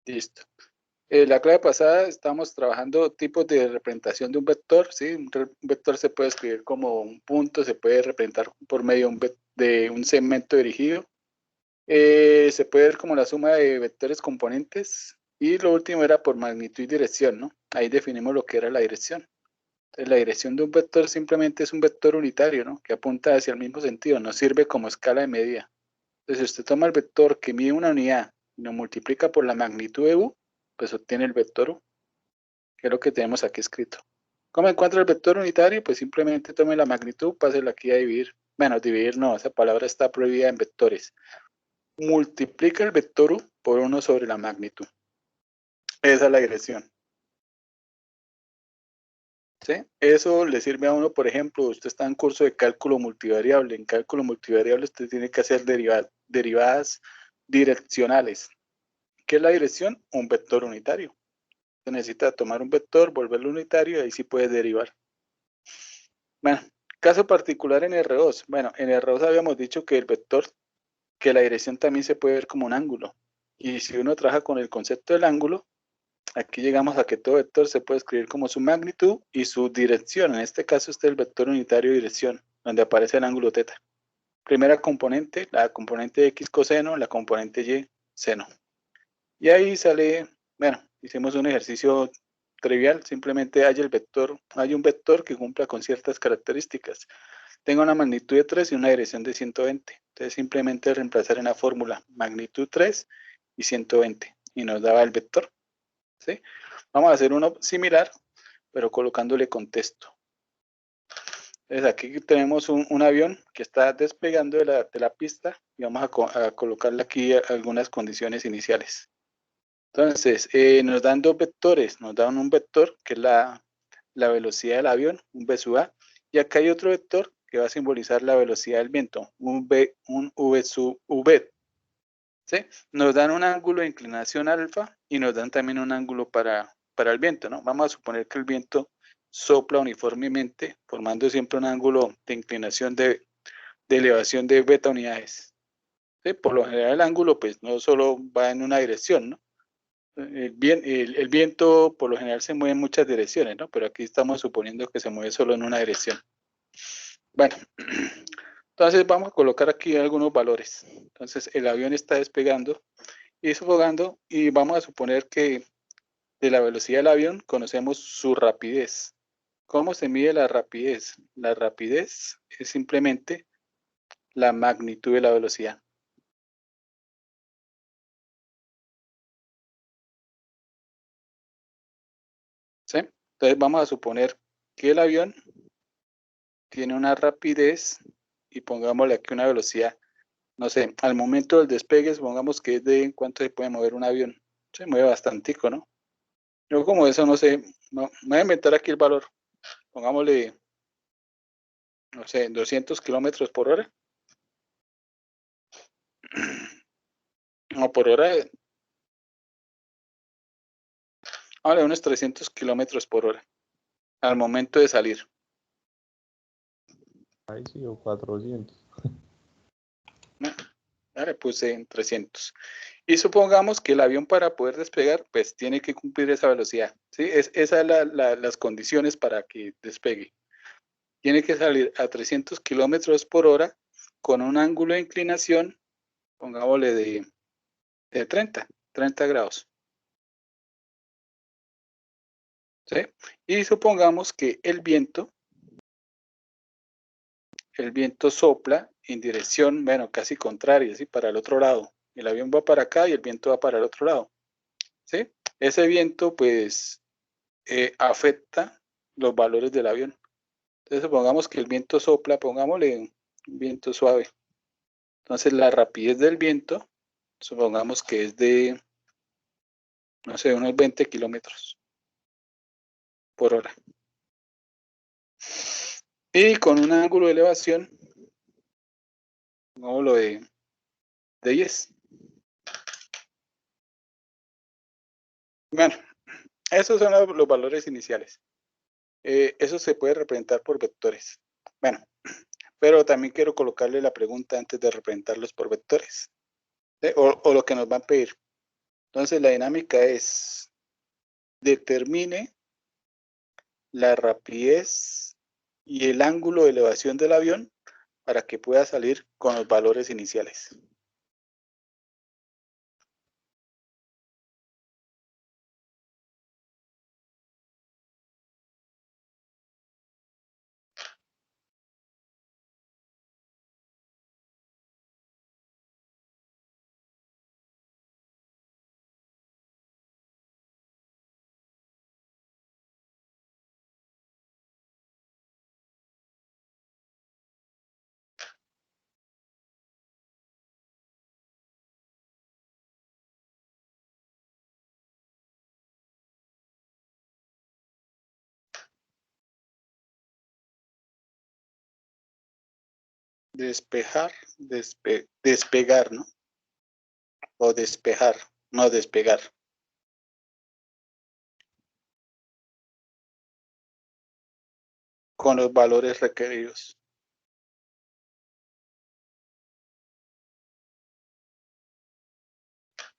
Listo. La clase pasada estamos trabajando tipos de representación de un vector, ¿sí? Un vector se puede escribir como un punto, se puede representar por medio de un segmento dirigido. Se puede ver como la suma de vectores componentes. Y lo último era por magnitud y dirección, ¿no? Ahí definimos lo que era la dirección. Entonces, la dirección de un vector simplemente es un vector unitario, ¿no? Que apunta hacia el mismo sentido, no sirve como escala de medida. Entonces, si usted toma el vector que mide una unidad y lo multiplica por la magnitud de u, pues obtiene el vector u, que es lo que tenemos aquí escrito. ¿Cómo encuentra el vector unitario? Pues simplemente tome la magnitud, pásela aquí a dividir. Bueno, dividir no, esa palabra está prohibida en vectores. Multiplica el vector u por 1 sobre la magnitud. Esa es la dirección. ¿Sí? Eso le sirve a uno, por ejemplo, usted está en curso de cálculo multivariable. En cálculo multivariable usted tiene que hacer derivadas direccionales. ¿Qué es la dirección? Un vector unitario. Se necesita tomar un vector, volverlo unitario y ahí sí puede derivar. Bueno, caso particular en R2. Bueno, en R2 habíamos dicho que el vector, que la dirección también se puede ver como un ángulo. Y si uno trabaja con el concepto del ángulo, aquí llegamos a que todo vector se puede escribir como su magnitud y su dirección. En este caso este es el vector unitario de dirección, donde aparece el ángulo θ. Primera componente, la componente X coseno, la componente Y seno. Y ahí sale, bueno, hicimos un ejercicio trivial, simplemente hay un vector que cumpla con ciertas características. Tengo una magnitud de 3 y una dirección de 120. Entonces simplemente reemplazar en la fórmula magnitud 3 y 120 y nos daba el vector. ¿Sí? Vamos a hacer uno similar, pero colocándole contexto. Entonces aquí tenemos un avión que está despegando de la pista y vamos a colocarle aquí algunas condiciones iniciales. Entonces, nos dan dos vectores, nos dan un vector que es la velocidad del avión, un v sub a, y acá hay otro vector que va a simbolizar la velocidad del viento, un v sub v. ¿Sí? Nos dan un ángulo de inclinación alfa y nos dan también un ángulo para el viento, ¿no? Vamos a suponer que el viento sopla uniformemente, formando siempre un ángulo de inclinación de elevación de beta unidades. ¿Sí? Por lo general el ángulo pues no solo va en una dirección, ¿no? El viento por lo general se mueve en muchas direcciones, ¿no? Pero aquí estamos suponiendo que se mueve solo en una dirección. Bueno, entonces vamos a colocar aquí algunos valores. Entonces el avión está despegando y sofocando y vamos a suponer que de la velocidad del avión conocemos su rapidez. ¿Cómo se mide la rapidez? La rapidez es simplemente la magnitud de la velocidad. ¿Sí? Entonces vamos a suponer que el avión tiene una rapidez y pongámosle aquí una velocidad, no sé, al momento del despegue, supongamos que es de cuánto se puede mover un avión. Se mueve bastantico, ¿no? Yo como eso no sé, no, me voy a inventar aquí el valor. Pongámosle, no sé, 200 kilómetros por hora. No, por hora, vale, unos 300 kilómetros por hora al momento de salir. Ahí sí, o 400. ¿No? Ahora puse en 300. Y supongamos que el avión para poder despegar, pues tiene que cumplir esa velocidad. ¿Sí? Esas son las condiciones para que despegue. Tiene que salir a 300 kilómetros por hora con un ángulo de inclinación, pongámosle de 30 grados. ¿Sí? Y supongamos que el viento sopla en dirección, bueno, casi contraria, ¿sí? Para el otro lado. El avión va para acá y el viento va para el otro lado. ¿Sí? Ese viento, pues, afecta los valores del avión. Entonces, supongamos que el viento sopla, pongámosle un viento suave. Entonces, la rapidez del viento, supongamos que es de, no sé, unos 20 kilómetros por hora. Y con un ángulo de elevación, pongámoslo de 10. Bueno, esos son los valores iniciales. Eso se puede representar por vectores. Bueno, pero también quiero colocarle la pregunta antes de representarlos por vectores. ¿Sí? O lo que nos van a pedir. Entonces la dinámica es: determine la rapidez y el ángulo de elevación del avión para que pueda salir con los valores iniciales. Despejar, despegar, ¿no? O despejar, no despegar. Con los valores requeridos.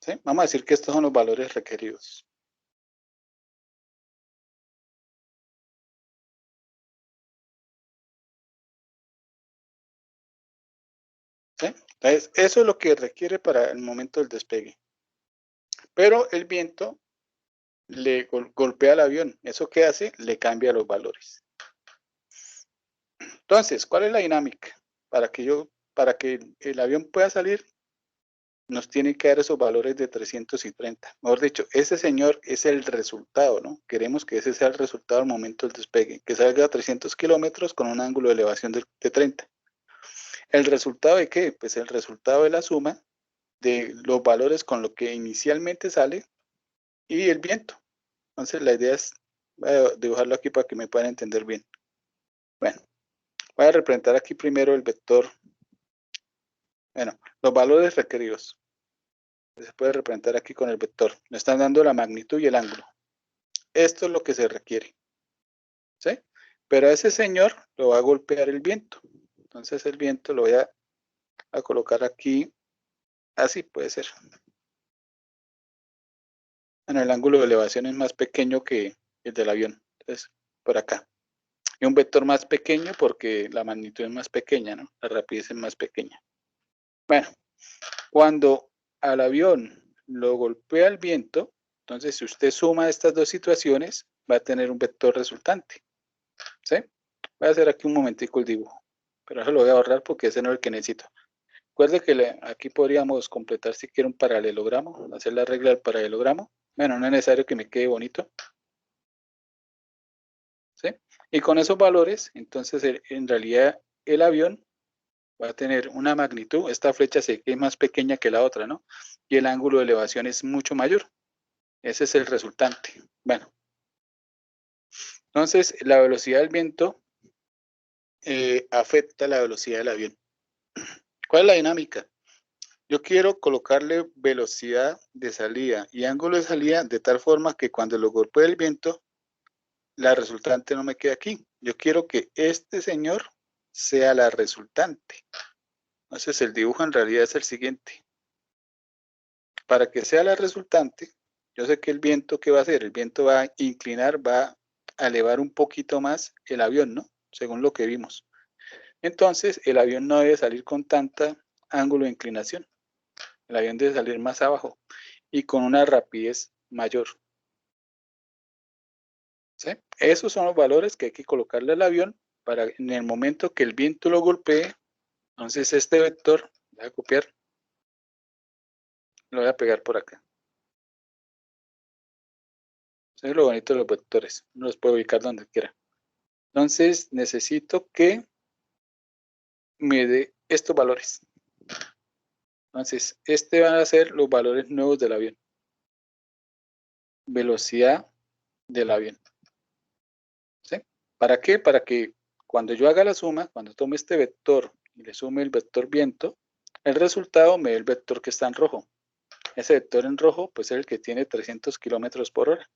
¿Sí? Vamos a decir que estos son los valores requeridos. ¿Sí? Entonces, eso es lo que requiere para el momento del despegue. Pero el viento le golpea al avión. ¿Eso qué hace? Le cambia los valores. Entonces, ¿cuál es la dinámica? Para que el avión pueda salir, nos tiene que dar esos valores de 330. Mejor dicho, ese señor es el resultado, ¿no? Queremos que ese sea el resultado al momento del despegue, que salga a 300 kilómetros con un ángulo de elevación de 30. ¿El resultado de qué? Pues el resultado de la suma de los valores con lo que inicialmente sale y el viento. Entonces la idea es, voy a dibujarlo aquí para que me puedan entender bien. Bueno, voy a representar aquí primero el vector. Bueno, los valores requeridos. Se puede representar aquí con el vector. Me están dando la magnitud y el ángulo. Esto es lo que se requiere. ¿Sí? Pero a ese señor lo va a golpear el viento. Entonces el viento lo voy a colocar aquí. Así puede ser. Bueno, el ángulo de elevación es más pequeño que el del avión. Entonces, por acá. Y un vector más pequeño porque la magnitud es más pequeña, ¿no? La rapidez es más pequeña. Bueno, cuando al avión lo golpea el viento, entonces si usted suma estas dos situaciones, va a tener un vector resultante. ¿Sí? Voy a hacer aquí un momentico el dibujo, pero eso lo voy a ahorrar porque ese no es el que necesito. Recuerde que aquí podríamos completar si quiere un paralelogramo, hacer la regla del paralelogramo. Bueno, no es necesario que me quede bonito. ¿Sí? Y con esos valores, entonces en realidad el avión va a tener una magnitud, esta flecha es más pequeña que la otra, ¿no? Y el ángulo de elevación es mucho mayor. Ese es el resultante. Bueno, entonces la velocidad del viento afecta la velocidad del avión. ¿Cuál es la dinámica? Yo quiero colocarle velocidad de salida y ángulo de salida de tal forma que cuando lo golpee el viento, la resultante no me quede aquí. Yo quiero que este señor sea la resultante. Entonces el dibujo en realidad es el siguiente. Para que sea la resultante, yo sé que el viento, ¿qué va a hacer? El viento va a inclinar, va a elevar un poquito más el avión, ¿no? Según lo que vimos. Entonces el avión no debe salir con tanta ángulo de inclinación. El avión debe salir más abajo y con una rapidez mayor. ¿Sí? Esos son los valores que hay que colocarle al avión para en el momento que el viento lo golpee. Entonces este vector, voy a copiar, lo voy a pegar por acá. Eso es lo bonito de los vectores, uno los puede ubicar donde quiera. Entonces necesito que me dé estos valores. Entonces, este van a ser los valores nuevos del avión. Velocidad del avión. ¿Sí? ¿Para qué? Para que cuando yo haga la suma, cuando tome este vector y le sume el vector viento, el resultado me dé el vector que está en rojo. Ese vector en rojo, pues es el que tiene 300 kilómetros por hora.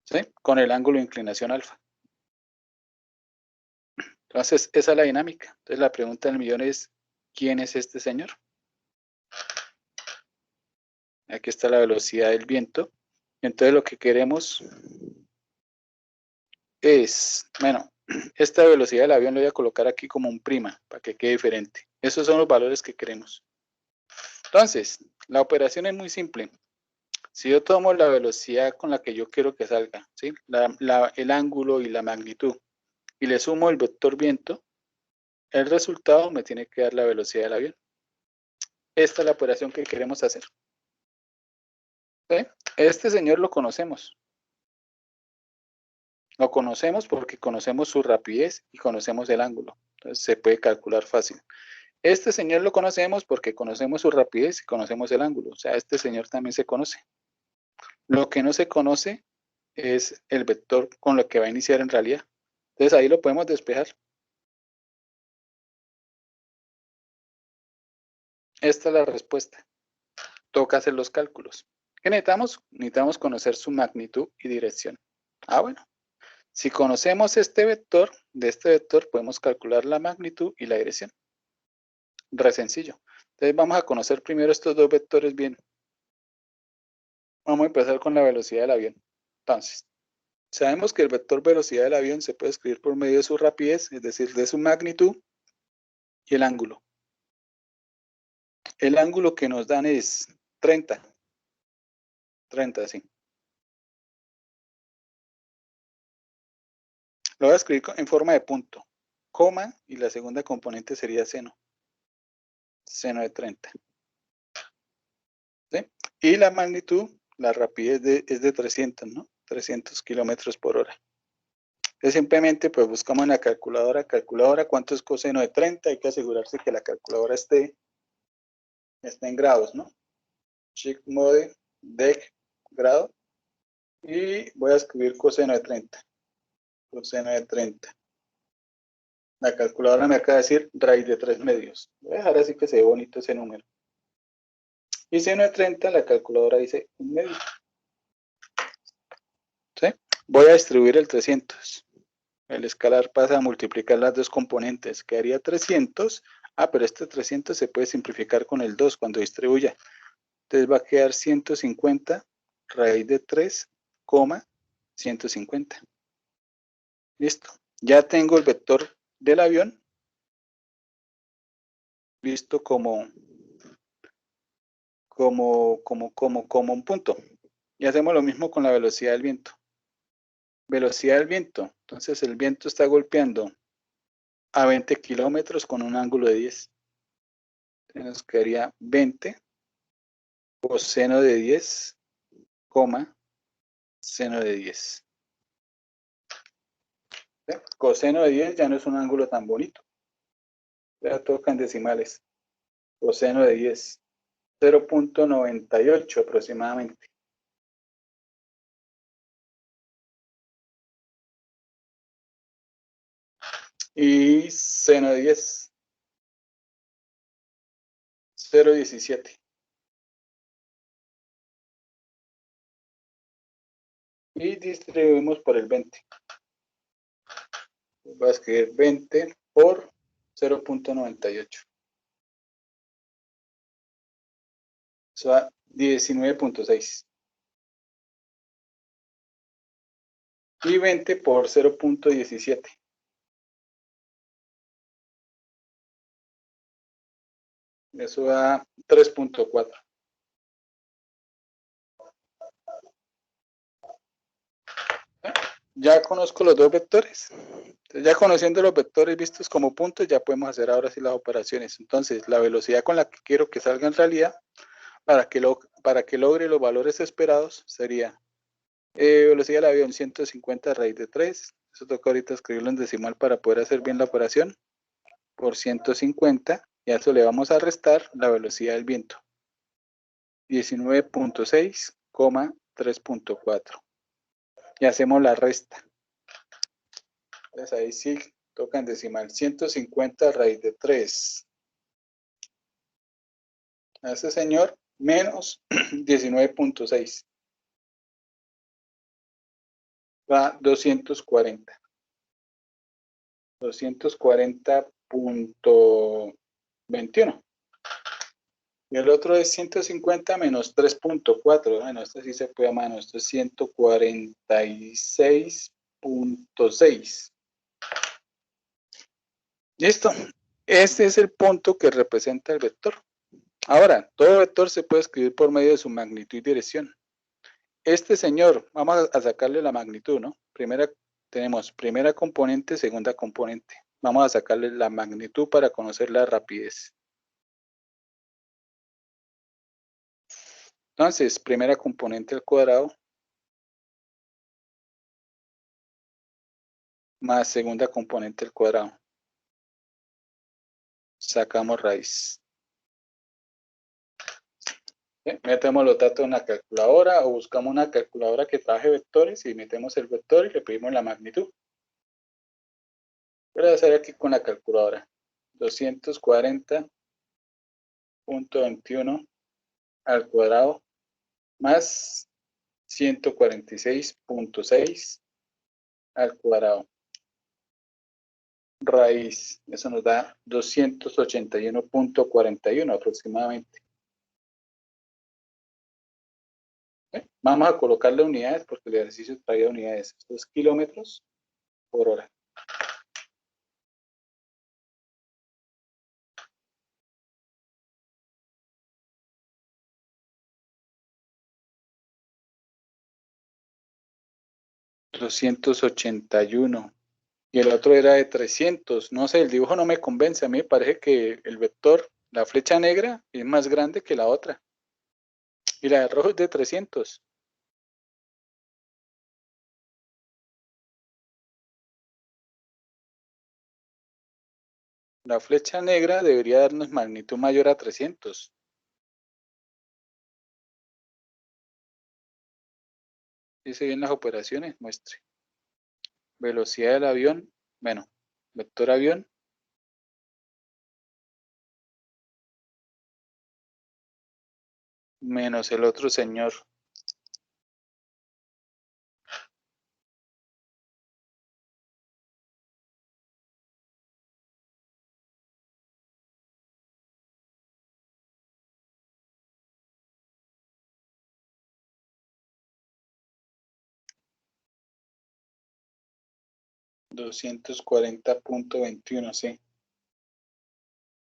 ¿Sí? Con el ángulo de inclinación alfa. Entonces, esa es la dinámica. Entonces, la pregunta del millón es, ¿quién es este señor? Aquí está la velocidad del viento. Entonces lo que queremos es, bueno, esta velocidad del avión lo voy a colocar aquí como un prima para que quede diferente. Esos son los valores que queremos. Entonces, la operación es muy simple. Si yo tomo la velocidad con la que yo quiero que salga, ¿sí? El ángulo y la magnitud, y le sumo el vector viento, el resultado me tiene que dar la velocidad del avión. Esta es la operación que queremos hacer. ¿Sí? Este señor lo conocemos. Lo conocemos porque conocemos su rapidez y conocemos el ángulo. Entonces se puede calcular fácil. Este señor lo conocemos porque conocemos su rapidez y conocemos el ángulo. O sea, este señor también se conoce. Lo que no se conoce es el vector con lo que va a iniciar en realidad. Entonces ahí lo podemos despejar. Esta es la respuesta. Toca hacer los cálculos. ¿Qué necesitamos? Necesitamos conocer su magnitud y dirección. Ah, bueno. Si conocemos este vector, de este vector podemos calcular la magnitud y la dirección. Re sencillo. Entonces vamos a conocer primero estos dos vectores bien. Vamos a empezar con la velocidad del avión. Entonces, sabemos que el vector velocidad del avión se puede escribir por medio de su rapidez, es decir, de su magnitud y el ángulo. El ángulo que nos dan es 30. 30, sí. Lo voy a escribir en forma de punto, coma, y la segunda componente sería seno. Seno de 30. ¿Sí? Y la magnitud, la rapidez es de 300, ¿no? 300 kilómetros por hora. Entonces simplemente pues buscamos en la calculadora, ¿cuánto es coseno de 30? Hay que asegurarse que la calculadora esté en grados, ¿no? Check mode, dec, grado. Y voy a escribir coseno de 30. Coseno de 30. La calculadora me acaba de decir raíz de 3 medios. Voy a dejar así que se ve bonito ese número. Y seno de 30, la calculadora dice 1 medio. ¿Sí? Voy a distribuir el 300. El escalar pasa a multiplicar las dos componentes. Quedaría 300. Ah, pero este 300 se puede simplificar con el 2 cuando distribuya. Entonces va a quedar 150 raíz de 3, 150. Listo. Ya tengo el vector del avión visto como un punto. Y hacemos lo mismo con la velocidad del viento. Velocidad del viento. Entonces el viento está golpeando a 20 kilómetros con un ángulo de 10. Entonces nos quedaría 20 coseno de 10, seno de 10. ¿Sí? Coseno de 10 ya no es un ángulo tan bonito. Ya tocan decimales. Coseno de 10. 0.98 aproximadamente. Y seno de 10. 0.17. Y distribuimos por el 20. Voy a escribir 20 por 0.98. Eso da 19.6. Y 20 por 0.17. Eso da 3.4. Ya conozco los dos vectores. Entonces, ya conociendo los vectores vistos como puntos, ya podemos hacer ahora sí las operaciones. Entonces, la velocidad con la que quiero que salga en realidad, para que logre los valores esperados, sería velocidad del avión 150 raíz de 3. Eso toca ahorita escribirlo en decimal para poder hacer bien la operación. Por 150, y a eso le vamos a restar la velocidad del viento. 19.6, 3.4. Y hacemos la resta. Entonces ahí sí toca en decimal. 150 raíz de 3. A ese señor menos 19.6. Va 240. 240.21. Y el otro es 150 menos 3.4. Bueno, esto sí se puede a mano. Esto es 146.6. Listo. Este es el punto que representa el vector. Ahora, todo vector se puede escribir por medio de su magnitud y dirección. Este señor, vamos a sacarle la magnitud, ¿no? Tenemos primera componente, segunda componente. Vamos a sacarle la magnitud para conocer la rapidez. Entonces, primera componente al cuadrado más segunda componente al cuadrado. Sacamos raíz. Metemos los datos en la calculadora o buscamos una calculadora que trabaje vectores y metemos el vector y le pedimos la magnitud. Voy a hacer aquí con la calculadora. 240.21 al cuadrado más 146.6 al cuadrado. Raíz, eso nos da 281.41 aproximadamente. Vamos a colocarle unidades porque el ejercicio traía unidades. Esto es kilómetros por hora. $281 y el otro era de 300. No sé, el dibujo no me convence. A mí me parece que el vector, la flecha negra, es más grande que la otra. Y la de rojo es de 300. La flecha negra debería darnos magnitud mayor a 300. Dice bien las operaciones, muestre. Velocidad del avión, bueno, vector avión. Menos el otro señor. $240.21, sí.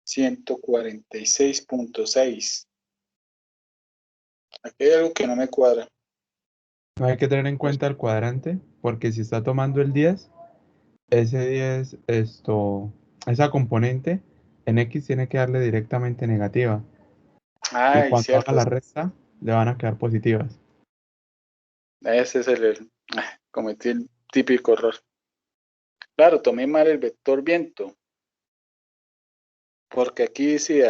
146.6. Aquí hay algo que no me cuadra. Hay que tener en Pues, cuenta el cuadrante, porque si está tomando el 10, ese 10, esa componente en X tiene que darle directamente negativa. Y ay, cuando haga cierto. la resta, le van a quedar positivas. Ese es cometí el típico error. Claro, tomé mal el vector viento. Porque aquí dice,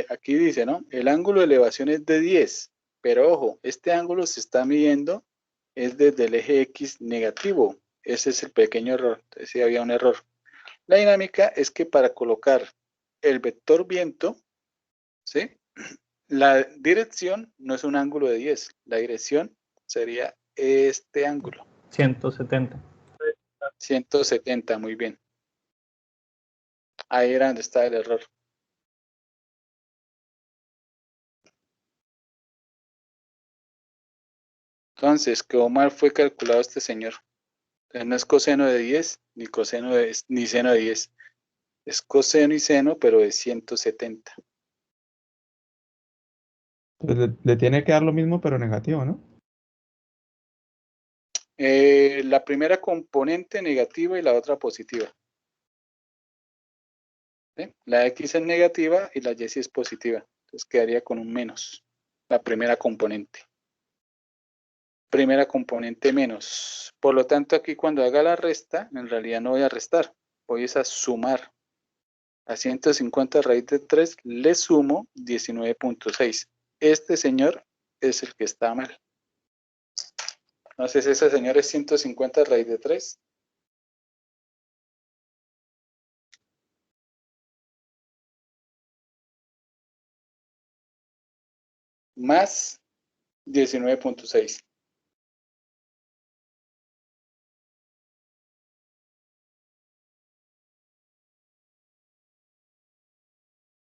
aquí dice, ¿no? El ángulo de elevación es de 10. Pero ojo, este ángulo se está midiendo es desde el eje X negativo. Ese es el pequeño error. Entonces sí había un error. La dinámica es que para colocar el vector viento, ¿sí? La dirección no es un ángulo de 10. La dirección sería este ángulo. 170. 170, muy bien. Ahí era donde está el error. Entonces, quedó mal fue calculado este señor. Entonces, no es coseno de 10 ni ni seno de 10. Es coseno y seno, pero de 170. Entonces le tiene que dar lo mismo, pero negativo, ¿no? La primera componente negativa y la otra positiva. ¿Sí? La X es negativa y la Y sí es positiva. Entonces quedaría con un menos. La primera componente. Primera componente menos. Por lo tanto, aquí cuando haga la resta, en realidad no voy a restar. Voy a sumar. A 150 raíz de 3 le sumo 19.6. Este señor es el que está mal. Entonces, ese señor es 150 raíz de 3. Más 19.6.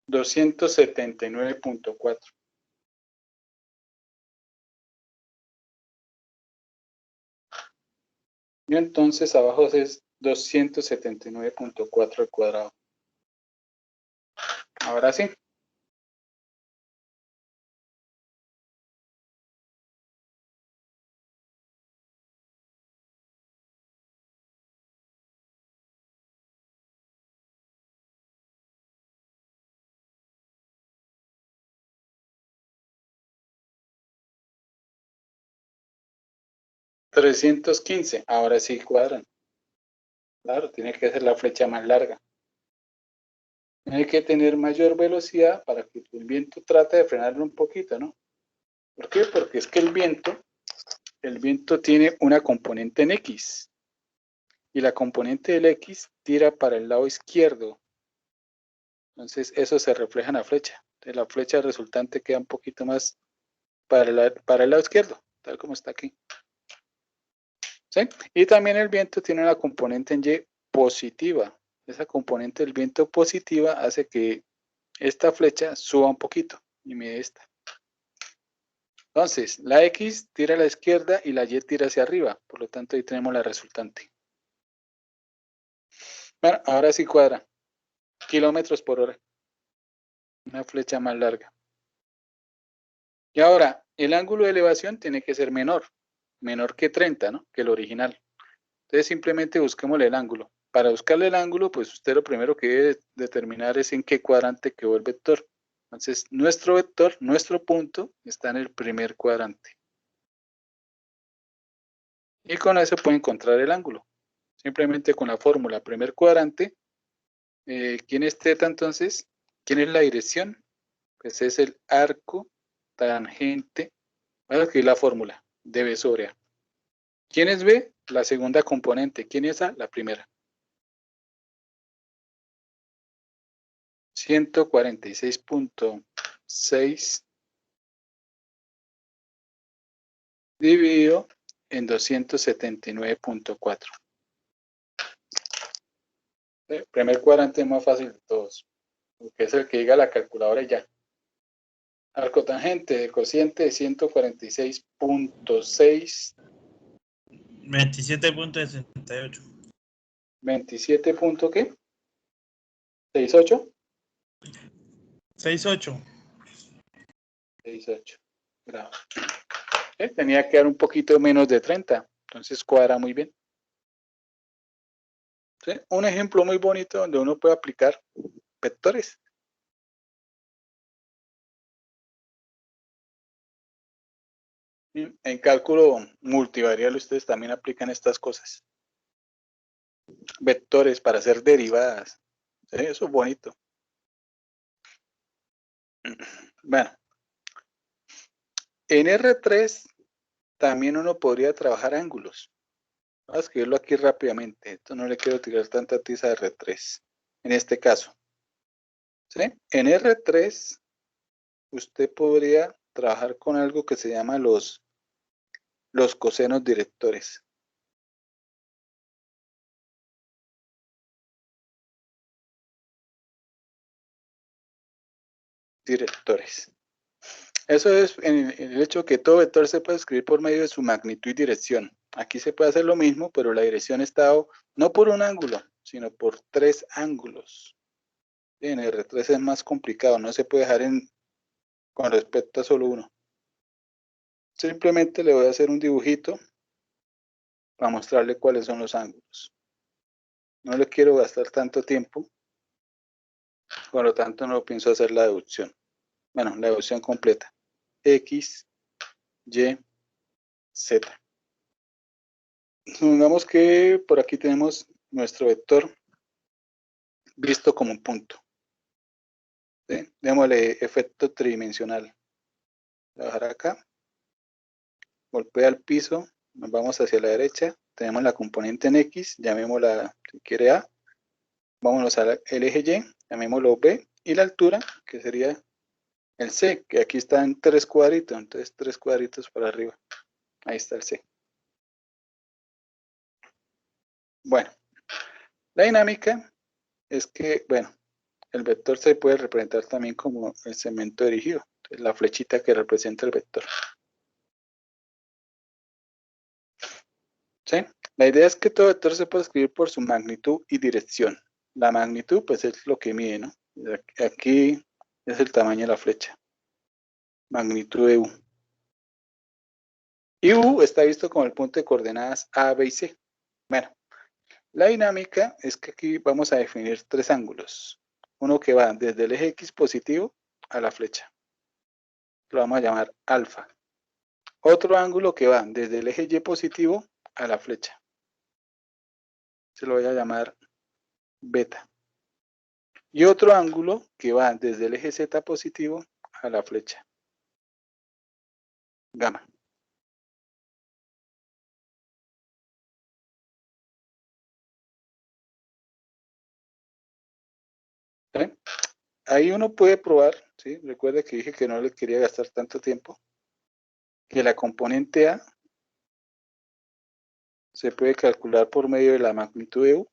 279.4. Y entonces abajo es 279.4 al cuadrado. Ahora sí. $315. Ahora sí cuadran. Claro, tiene que ser la flecha más larga. Tiene que tener mayor velocidad para que el viento trate de frenarlo un poquito, ¿no? ¿Por qué? Porque es que el viento tiene una componente en X. Y la componente del X tira para el lado izquierdo. Entonces eso se refleja en la flecha. Entonces, la flecha resultante queda un poquito más para el lado izquierdo, tal como está aquí. ¿Sí? Y también el viento tiene una componente en Y positiva. Esa componente del viento positiva hace que esta flecha suba un poquito y mide esta. Entonces, la X tira a la izquierda y la Y tira hacia arriba. Por lo tanto, ahí tenemos la resultante. Bueno, ahora sí cuadra. Kilómetros por hora. Una flecha más larga. Y ahora, el ángulo de elevación tiene que ser menor. Menor que 30, ¿no? Que el original. Entonces, simplemente busquemos el ángulo. Para buscarle el ángulo, pues usted lo primero que debe determinar es en qué cuadrante quedó el vector. Entonces, nuestro vector, nuestro punto, está en el primer cuadrante. Y con eso puede encontrar el ángulo. Simplemente con la fórmula primer cuadrante. ¿Quién es θ entonces? ¿Quién es la dirección? Pues es el arco tangente. Voy a escribir la fórmula de B sobre A. ¿Quién es B? La segunda componente. ¿Quién es A? La primera. 146.6 dividido en 279.4. El primer cuadrante es más fácil de todos, porque es el que diga la calculadora y ya. Arco tangente de cociente de 146.6. 27.68. 27. ¿Qué? 68. 68. 68 grados. Tenía que dar un poquito menos de 30, entonces cuadra muy bien. ¿Sí? Un ejemplo muy bonito donde uno puede aplicar vectores. En cálculo multivariable ustedes también aplican estas cosas. Vectores para hacer derivadas. ¿Sí? Eso es bonito. Bueno, en R3 también uno podría trabajar ángulos. Voy a escribirlo aquí rápidamente. Esto no le quiero tirar tanta tiza a R3. En este caso. ¿Sí? En R3 usted podría trabajar con algo que se llama los cosenos directores. Eso es en el hecho que todo vector se puede escribir por medio de su magnitud y dirección. Aquí se puede hacer lo mismo, pero la dirección está dado no por un ángulo, sino por 3 ángulos. En R3 es más complicado, no se puede dejar con respecto a solo uno. Simplemente le voy a hacer un dibujito para mostrarle cuáles son los ángulos. No le quiero gastar tanto tiempo, por lo tanto no pienso hacer la deducción. Bueno, la deducción completa. X, Y, Z. Supongamos que por aquí tenemos nuestro vector visto como un punto. ¿Sí? Démosle efecto tridimensional. Voy a bajar acá. Golpea el piso. Nos vamos hacia la derecha. Tenemos la componente en X. Llamémosla, si quiere, A. Vámonos al eje Y. Llamémoslo B. Y la altura, que sería el C, que aquí está en 3 cuadritos. Entonces 3 cuadritos para arriba. Ahí está el C. Bueno, la dinámica es que, bueno, el vector se puede representar también como el segmento dirigido, la flechita que representa el vector. ¿Sí? La idea es que todo vector se puede escribir por su magnitud y dirección. La magnitud, pues, es lo que mide, ¿no? Aquí es el tamaño de la flecha. Magnitud de U. Y U está visto como el punto de coordenadas A, B y C. Bueno, la dinámica es que aquí vamos a definir tres ángulos. Uno que va desde el eje X positivo a la flecha. Lo vamos a llamar alfa. Otro ángulo que va desde el eje Y positivo a la flecha. Se lo voy a llamar beta. Y otro ángulo que va desde el eje Z positivo a la flecha. Gamma. ¿Sí? Ahí uno puede probar, ¿sí? Recuerda que dije que no le quería gastar tanto tiempo, que la componente A se puede calcular por medio de la magnitud de U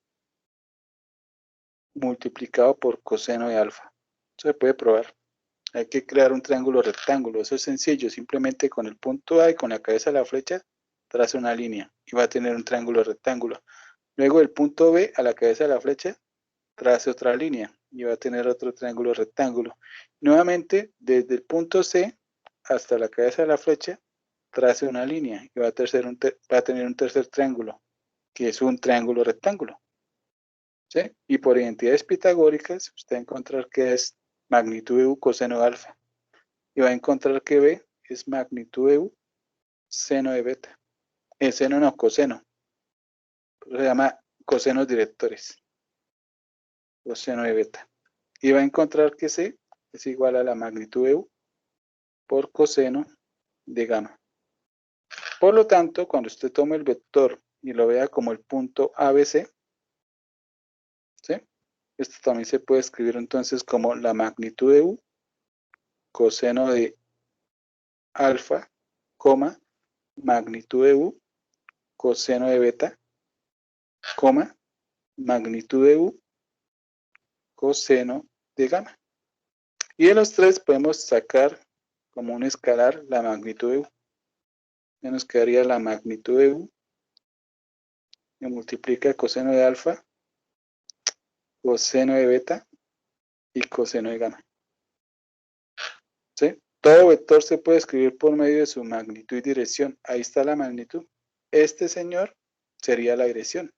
multiplicado por coseno de alfa. Eso se puede probar. Hay que crear un triángulo rectángulo. Eso es sencillo. Simplemente con el punto A y con la cabeza de la flecha traza una línea y va a tener un triángulo rectángulo. Luego del punto B a la cabeza de la flecha trace otra línea y va a tener otro triángulo rectángulo. Nuevamente, desde el punto C hasta la cabeza de la flecha trace una línea y va a tener un tercer triángulo, que es un triángulo rectángulo. ¿Sí? Y por identidades pitagóricas, usted va a encontrar que es magnitud de U coseno de alfa. Y va a encontrar que B es magnitud de U seno de beta. Seno no, coseno. Se llama cosenos directores. Coseno de beta. Y va a encontrar que C es igual a la magnitud de U por coseno de gamma. Por lo tanto, cuando usted tome el vector y lo vea como el punto ABC, ¿sí? Esto también se puede escribir entonces como la magnitud de U coseno de alfa, coma, magnitud de U coseno de beta, coma, magnitud de U coseno de gamma. Y de los tres podemos sacar como un escalar la magnitud de U. Ya nos quedaría la magnitud de U que multiplica coseno de alfa, coseno de beta y coseno de gamma. ¿Sí? Todo vector se puede escribir por medio de su magnitud y dirección. Ahí está la magnitud. Este señor sería la dirección.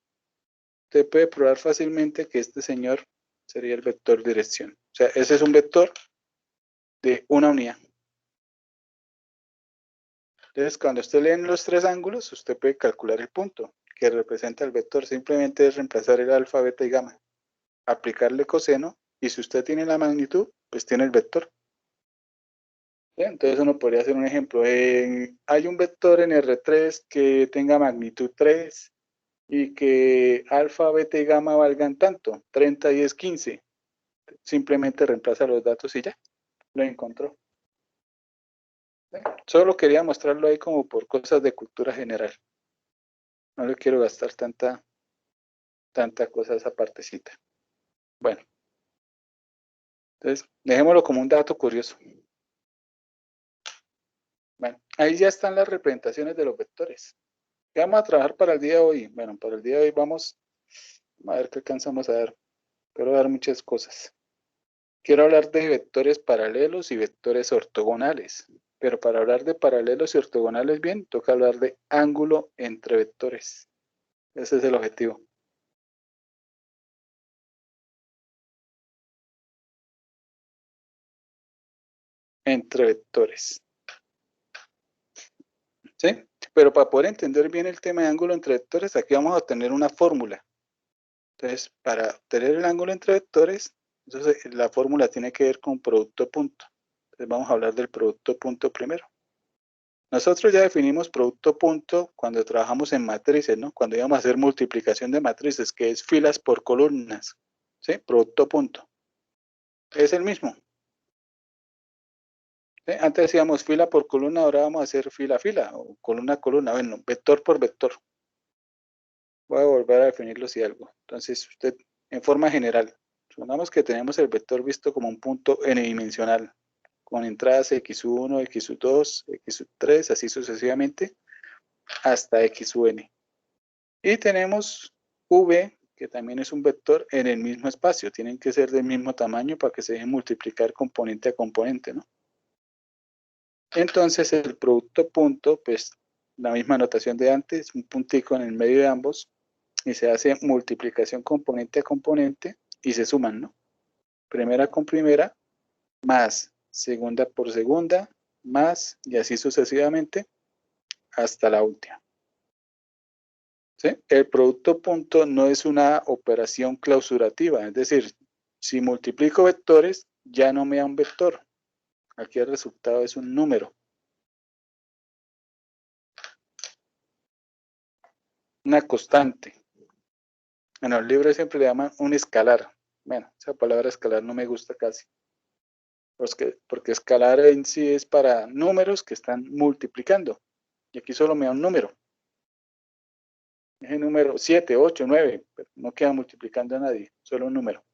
Usted puede probar fácilmente que este señor sería el vector dirección. O sea, ese es un vector de una unidad. Entonces, cuando usted lee en los tres ángulos, usted puede calcular el punto que representa el vector. Simplemente es reemplazar el alfa, beta y gamma. Aplicarle coseno, y si usted tiene la magnitud, pues tiene el vector. ¿Sí? Entonces uno podría hacer un ejemplo. Hay un vector en R3 que tenga magnitud 3 y que alfa, beta y gamma valgan tanto, 30, 10, 15. Simplemente reemplaza los datos y ya, lo encontró. ¿Sí? Solo quería mostrarlo ahí como por cosas de cultura general. No le quiero gastar tanta cosa a esa partecita. Bueno, entonces dejémoslo como un dato curioso. Bueno, ahí ya están las representaciones de los vectores. ¿Qué vamos a trabajar para el día de hoy? Bueno, para el día de hoy vamos a ver qué alcanzamos a ver. Quiero dar muchas cosas. Quiero hablar de vectores paralelos y vectores ortogonales. Pero para hablar de paralelos y ortogonales bien, toca hablar de ángulo entre vectores. Ese es el objetivo. Entre vectores. ¿Sí? Pero para poder entender bien el tema de ángulo entre vectores, aquí vamos a tener una fórmula. Entonces, para obtener el ángulo entre vectores, entonces la fórmula tiene que ver con producto punto. Entonces vamos a hablar del producto punto primero. Nosotros ya definimos producto punto cuando trabajamos en matrices, ¿no? Cuando íbamos a hacer multiplicación de matrices, que es filas por columnas. ¿Sí? Producto punto. Es el mismo. ¿Sí? Antes hacíamos fila por columna, ahora vamos a hacer fila a fila o columna a columna. Bueno, vector por vector. Voy a volver a definirlo si algo. Entonces, usted, en forma general, Supongamos que tenemos el vector visto como un punto n-dimensional, con entradas x1, x2, x3, así sucesivamente, hasta xn. Y tenemos v, que también es un vector en el mismo espacio. Tienen que ser del mismo tamaño para que se dejen multiplicar componente a componente, ¿no? Entonces el producto punto, pues la misma notación de antes, un puntico en el medio de ambos, y se hace multiplicación componente a componente y se suman, ¿no? Primera con primera, más segunda por segunda, más, y así sucesivamente, hasta la última. ¿Sí? El producto punto no es una operación clausurativa, es decir, si multiplico vectores, ya no me da un vector. Aquí el resultado es un número. Una constante. En los libros siempre le llaman un escalar. Bueno, esa palabra escalar no me gusta casi. Porque escalar en sí es para números que están multiplicando. Y aquí solo me da un número. Ese número 7, 8, 9, pero no queda multiplicando a nadie, solo un número.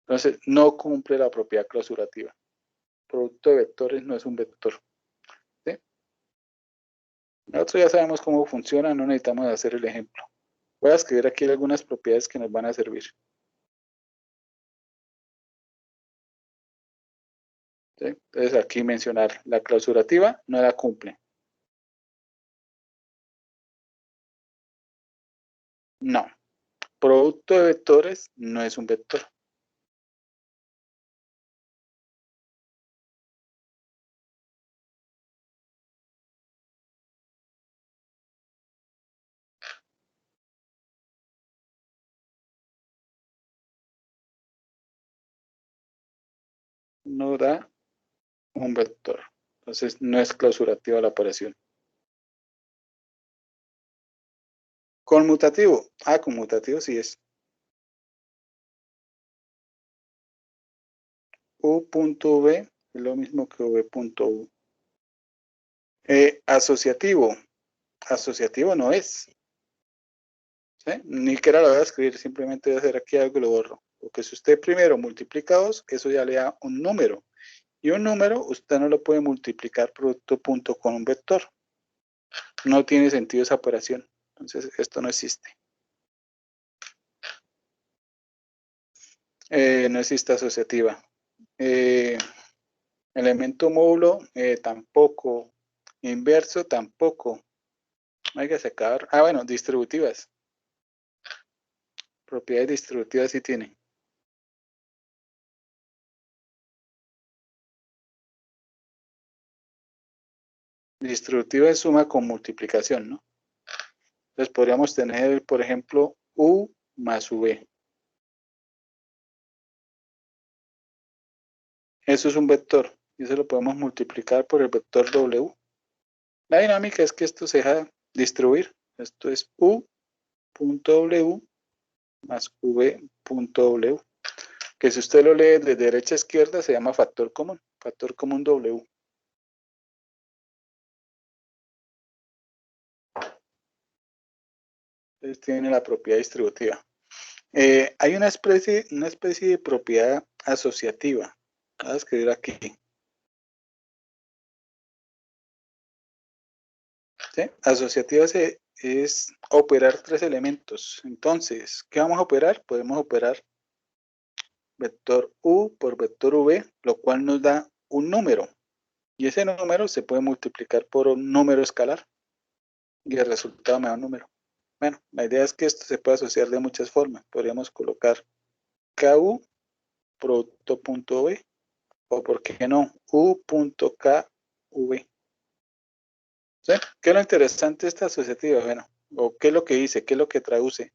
Entonces, no cumple la propiedad clausurativa. Producto de vectores no es un vector. ¿Sí? Nosotros ya sabemos cómo funciona, no necesitamos hacer el ejemplo. Voy a escribir aquí algunas propiedades que nos van a servir. ¿Sí? Entonces, aquí mencionar la clausurativa no la cumple. No. Producto de vectores no es un vector. No da un vector. Entonces, no es clausurativa la operación. Conmutativo. Ah, conmutativo sí es. U.V es lo mismo que V.U. Asociativo. Asociativo no es. ¿Sí? Ni siquiera lo voy a escribir, simplemente voy a hacer aquí algo y lo borro. Porque si usted primero multiplica 2, eso ya le da un número. Y un número usted no lo puede multiplicar producto punto con un vector. No tiene sentido esa operación. Entonces, esto no existe. No existe asociativa. Elemento módulo tampoco. Inverso tampoco. Hay que sacar. Ah, bueno, distributivas. Propiedades distributivas sí tienen. Distributiva es suma con multiplicación, ¿no? Entonces podríamos tener, por ejemplo, U más V. Eso es un vector. Y eso lo podemos multiplicar por el vector W. La dinámica es que esto se deja distribuir. Esto es U.W más V.W. Que si usted lo lee de derecha a izquierda se llama factor común. Factor común W. Entonces tiene la propiedad distributiva. Hay una especie de propiedad asociativa. Voy a escribir aquí. ¿Sí? Asociativa es operar tres elementos. Entonces, ¿qué vamos a operar? Podemos operar vector U por vector V, lo cual nos da un número. Y ese número se puede multiplicar por un número escalar. Y el resultado me da un número. Bueno, la idea es que esto se puede asociar de muchas formas. Podríamos colocar KU producto punto V, o por qué no, U.KV. ¿Sí? ¿Qué es lo interesante de esta asociativa? Bueno, o qué es lo que dice, qué es lo que traduce.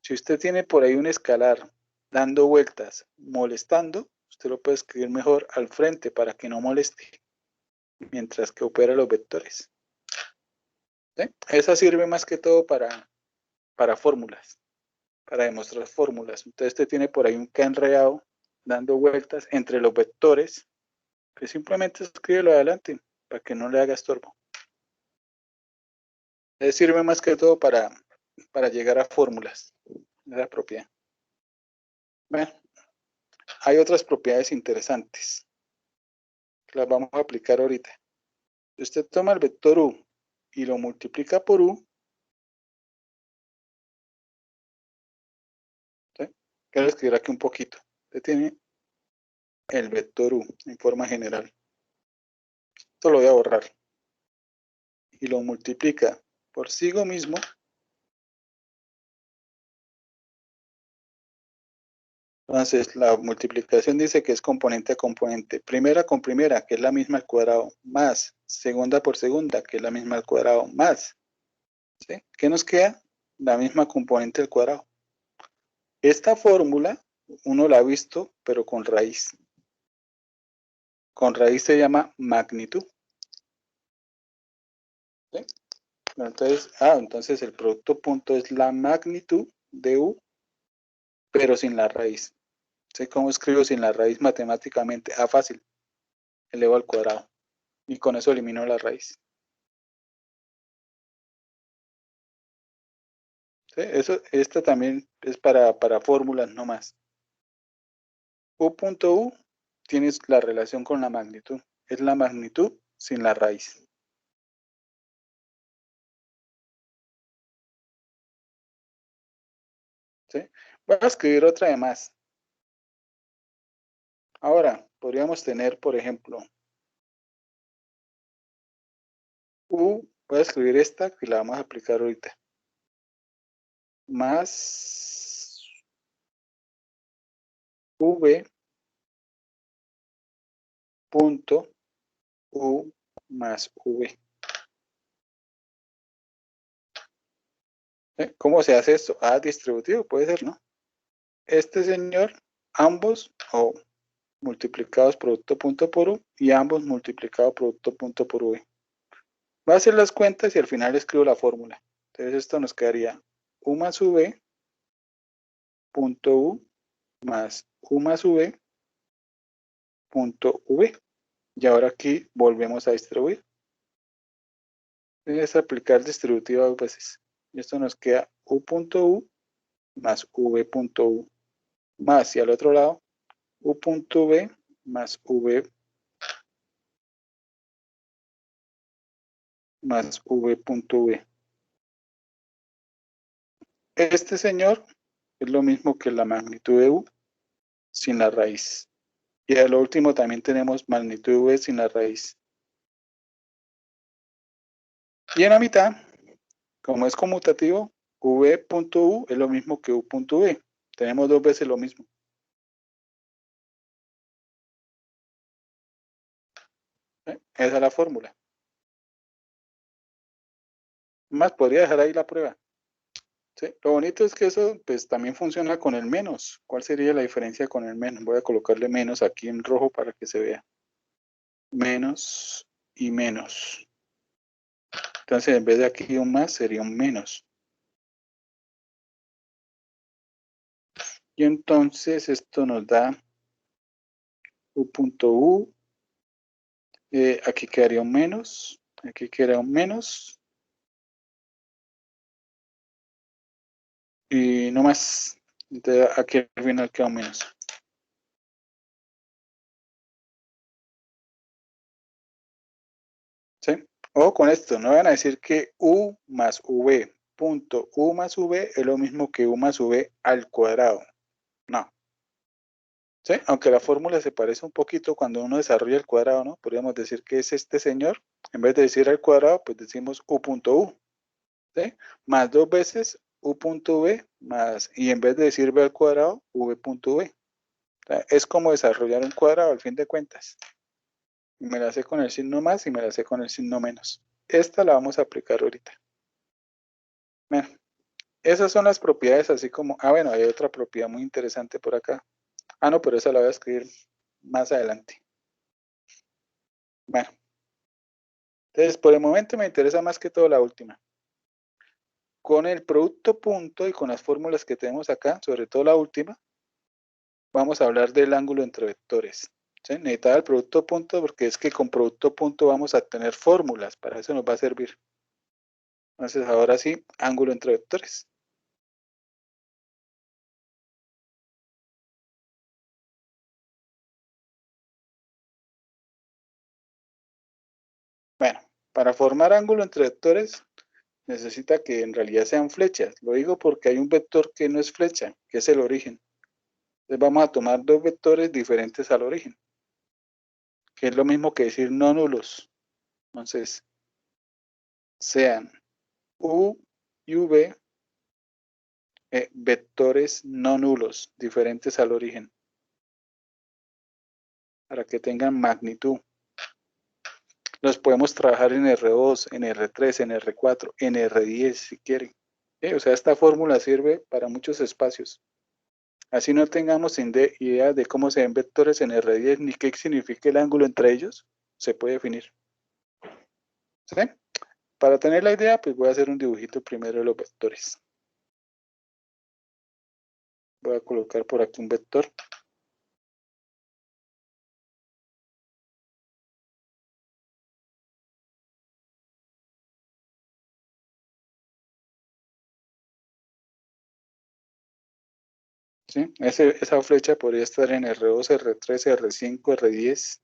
Si usted tiene por ahí un escalar dando vueltas, molestando, usted lo puede escribir mejor al frente para que no moleste, mientras que opera los vectores. ¿Sí? Esa sirve más que todo para fórmulas, para demostrar fórmulas. Entonces usted tiene por ahí un K enredado dando vueltas entre los vectores, que simplemente escríbelo adelante para que no le haga estorbo. Sirve más que todo para llegar a fórmulas de la propiedad. Bueno, hay otras propiedades interesantes. Las vamos a aplicar ahorita. Si usted toma el vector u y lo multiplica por u, ¿sí? Quiero escribir aquí un poquito. Usted tiene el vector u en forma general. Esto lo voy a borrar. Y lo multiplica por sí mismo. Entonces, la multiplicación dice que es componente a componente. Primera con primera, que es la misma al cuadrado, más segunda por segunda, que es la misma al cuadrado, más. ¿Sí? ¿Qué nos queda? La misma componente al cuadrado. Esta fórmula, uno la ha visto, pero con raíz. Con raíz se llama magnitud. ¿Sí? Entonces el producto punto es la magnitud de u, pero sin la raíz. ¿Sí? ¿Cómo escribo sin la raíz matemáticamente? Fácil. Elevo al cuadrado. Y con eso elimino la raíz. ¿Sí? Esta también es para fórmulas no más. U.U tienes la relación con la magnitud. Es la magnitud sin la raíz. ¿Sí? Voy a escribir otra de más. Ahora, podríamos tener, por ejemplo, voy a escribir esta que la vamos a aplicar ahorita. Más v punto u más v. ¿Cómo se hace esto? Distributivo, puede ser, ¿no? Este señor, ambos o multiplicados producto punto por u y ambos multiplicados producto punto por v. Voy a hacer las cuentas y al final escribo la fórmula. Entonces esto nos quedaría u más v punto u más u más v punto v. Y ahora aquí volvemos a distribuir. Es aplicar distributivo dos veces. Y esto nos queda u.u más v.u más, y al otro lado, u.v más v más v.v. Este señor es lo mismo que la magnitud de u sin la raíz. Y a lo último también tenemos magnitud de v sin la raíz. Y en la mitad, como es conmutativo, v.u es lo mismo que u.v. Tenemos dos veces lo mismo. Esa es la fórmula. Más podría dejar ahí la prueba. ¿Sí? Lo bonito es que eso pues también funciona con el menos. ¿Cuál sería la diferencia con el menos? Voy a colocarle menos aquí en rojo para que se vea. Menos y menos. Entonces en vez de aquí un más sería un menos. Y entonces esto nos da u.u. Aquí quedaría un menos. Aquí quedaría un menos. Y no más. Entonces aquí al final queda un menos. ¿Sí? Ojo con esto, no van a decir que u más v punto u más v es lo mismo que u más v al cuadrado. No. ¿Sí? Aunque la fórmula se parece un poquito cuando uno desarrolla el cuadrado, ¿no? Podríamos decir que es este señor. En vez de decir al cuadrado, pues decimos u.u. ¿Sí? Más dos veces u.v más, y en vez de decir v al cuadrado, v.v. Es como desarrollar un cuadrado al fin de cuentas. Me la sé con el signo más y me la sé con el signo menos. Esta la vamos a aplicar ahorita. Bueno, esas son las propiedades así como... bueno, hay otra propiedad muy interesante por acá. No, pero esa la voy a escribir más adelante. Bueno, entonces por el momento me interesa más que todo la última. Con el producto punto y con las fórmulas que tenemos acá, sobre todo la última, vamos a hablar del ángulo entre vectores. ¿Sí? Necesitaba el producto punto porque es que con producto punto vamos a tener fórmulas, para eso nos va a servir. Entonces ahora sí, ángulo entre vectores. Para formar ángulo entre vectores, necesita que en realidad sean flechas. Lo digo porque hay un vector que no es flecha, que es el origen. Entonces vamos a tomar dos vectores diferentes al origen, que es lo mismo que decir no nulos. Entonces, sean U y V vectores no nulos, diferentes al origen, para que tengan magnitud. Los podemos trabajar en R2, en R3, en R4, en R10 si quieren. O sea, esta fórmula sirve para muchos espacios. Así no tengamos idea de cómo se ven vectores en R10 ni qué significa el ángulo entre ellos, se puede definir. ¿Sí? Para tener la idea, pues voy a hacer un dibujito primero de los vectores. Voy a colocar por aquí un vector. ¿Sí? Esa flecha podría estar en R2, R3, R5, R10,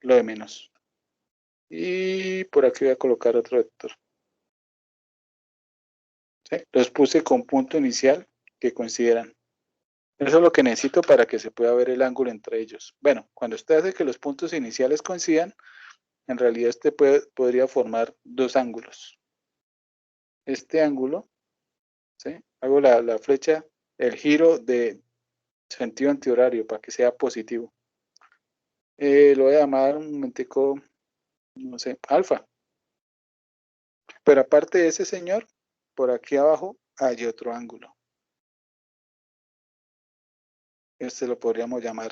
lo de menos. Y por aquí voy a colocar otro vector. ¿Sí? Los puse con punto inicial que coincideran. Eso es lo que necesito para que se pueda ver el ángulo entre ellos. Bueno, cuando usted hace que los puntos iniciales coincidan, en realidad usted podría formar dos ángulos. Este ángulo, ¿sí? Hago la flecha, el giro de sentido antihorario para que sea positivo. Lo voy a llamar un momentico, no sé, alfa. Pero aparte de ese señor, por aquí abajo hay otro ángulo. Este lo podríamos llamar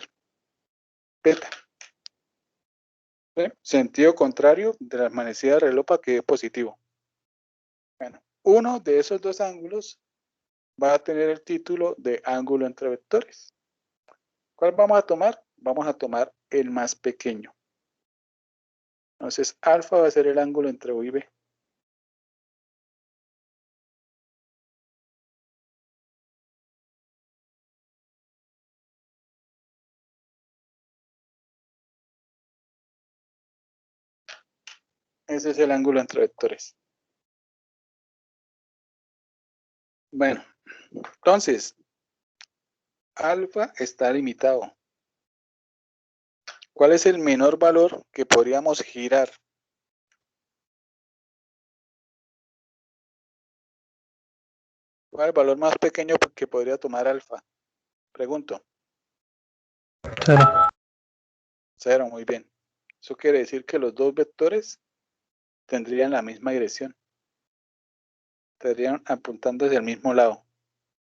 beta. ¿Sí? Sentido contrario de la manecilla de reloj para que quede positivo. Bueno, uno de esos dos ángulos va a tener el título de ángulo entre vectores. ¿Cuál vamos a tomar? Vamos a tomar el más pequeño. Entonces, alfa va a ser el ángulo entre U y B. Ese es el ángulo entre vectores. Bueno, entonces, alfa está limitado. ¿Cuál es el menor valor que podríamos girar? ¿Cuál es el valor más pequeño que podría tomar alfa? Pregunto. 0. 0, muy bien. Eso quiere decir que los dos vectores tendrían la misma dirección. Estarían apuntando hacia el mismo lado.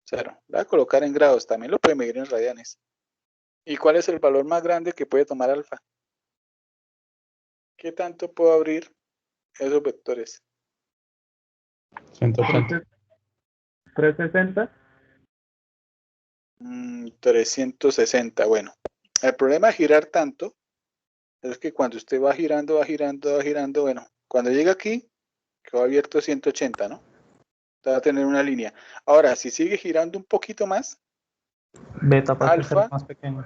0. Lo voy a colocar en grados. También lo puede medir en radianes. ¿Y cuál es el valor más grande que puede tomar alfa? ¿Qué tanto puedo abrir esos vectores? 180. 360. 360. Bueno, el problema de girar tanto es que cuando usted va girando, bueno, cuando llega aquí, quedó abierto 180, ¿no? Va a tener una línea. Ahora, si sigue girando un poquito más, Beta pasa a ser alfa, más pequeño.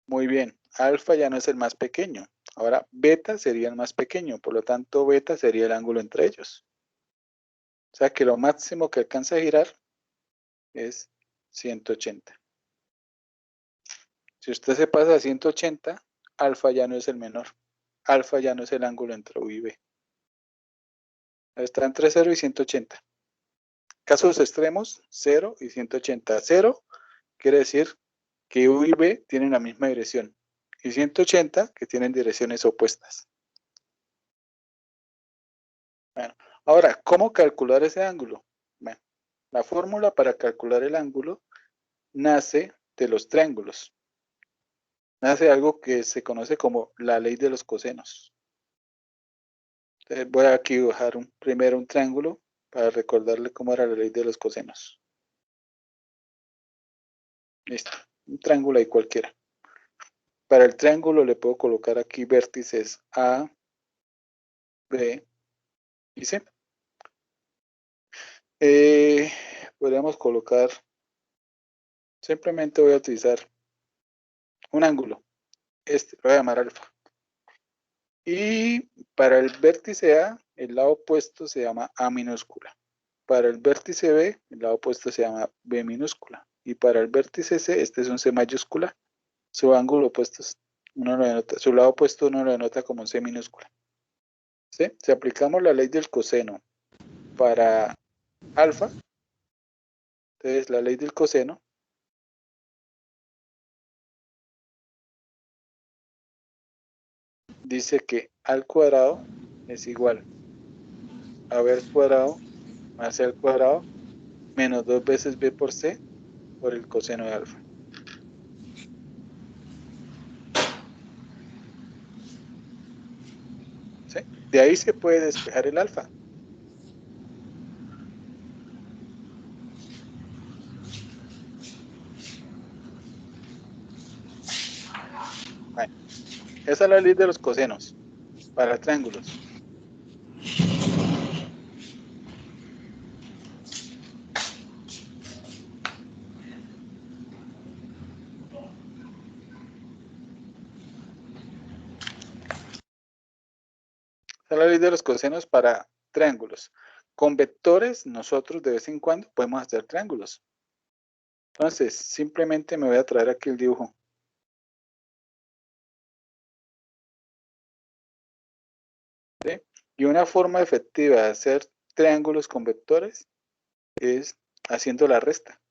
muy bien, alfa ya no es el más pequeño. Ahora, beta sería el más pequeño, por lo tanto, beta sería el ángulo entre ellos. O sea que lo máximo que alcanza a girar es 180. Si usted se pasa a 180, alfa ya no es el menor. Alfa ya no es el ángulo entre U y B. Está entre 0 y 180. Casos extremos, 0 y 180. 0 quiere decir que U y B tienen la misma dirección. Y 180 que tienen direcciones opuestas. Bueno, ahora, ¿cómo calcular ese ángulo? Bueno, la fórmula para calcular el ángulo nace de los triángulos. Nace algo que se conoce como la ley de los cosenos. Entonces voy aquí a dibujar primero un triángulo para recordarle cómo era la ley de los cosenos. Listo, un triángulo ahí cualquiera. Para el triángulo le puedo colocar aquí vértices A, B y C. Podríamos colocar, simplemente voy a utilizar un ángulo. Este lo voy a llamar alfa. Y para el vértice A, el lado opuesto se llama A minúscula. Para el vértice B, el lado opuesto se llama B minúscula. Y para el vértice C, este es un C mayúscula. Su ángulo opuesto, su lado opuesto uno lo denota como un C minúscula. ¿Sí? Si aplicamos la ley del coseno para alfa, entonces la ley del coseno dice que A al cuadrado es igual a B al cuadrado más C al cuadrado menos 2 veces B por C por el coseno de alfa. ¿Sí? De ahí se puede despejar el alfa. Bueno, esa es la ley de los cosenos para triángulos. Esa es la ley de los cosenos para triángulos. Con vectores, nosotros de vez en cuando podemos hacer triángulos. Entonces, simplemente me voy a traer aquí el dibujo. ¿Sí? Y una forma efectiva de hacer triángulos con vectores es haciendo la resta.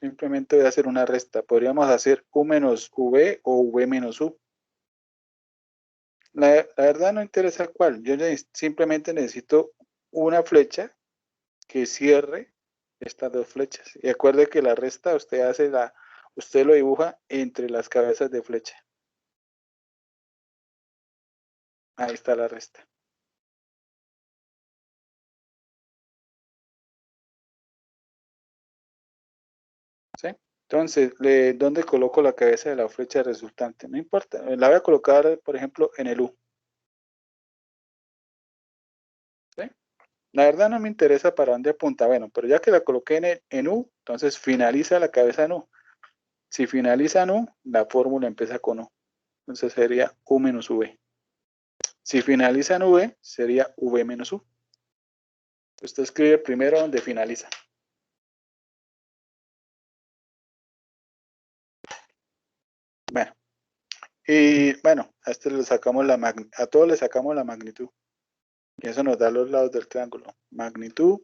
Simplemente voy a hacer una resta. Podríamos hacer U menos V o V menos U. La verdad no interesa cuál. Yo simplemente necesito una flecha que cierre estas dos flechas. Y acuerde que la resta usted lo dibuja entre las cabezas de flecha. Ahí está la resta. ¿Sí? Entonces, ¿dónde coloco la cabeza de la flecha resultante? No importa. La voy a colocar, por ejemplo, en el U. ¿Sí? La verdad no me interesa para dónde apunta. Bueno, pero ya que la coloqué en U, entonces finaliza la cabeza en U. Si finaliza en U, la fórmula empieza con U. Entonces sería U menos V. Si finaliza en V, sería V menos U. Usted escribe primero donde finaliza. Bueno, y bueno, a todos le sacamos la magnitud. Y eso nos da los lados del triángulo. Magnitud,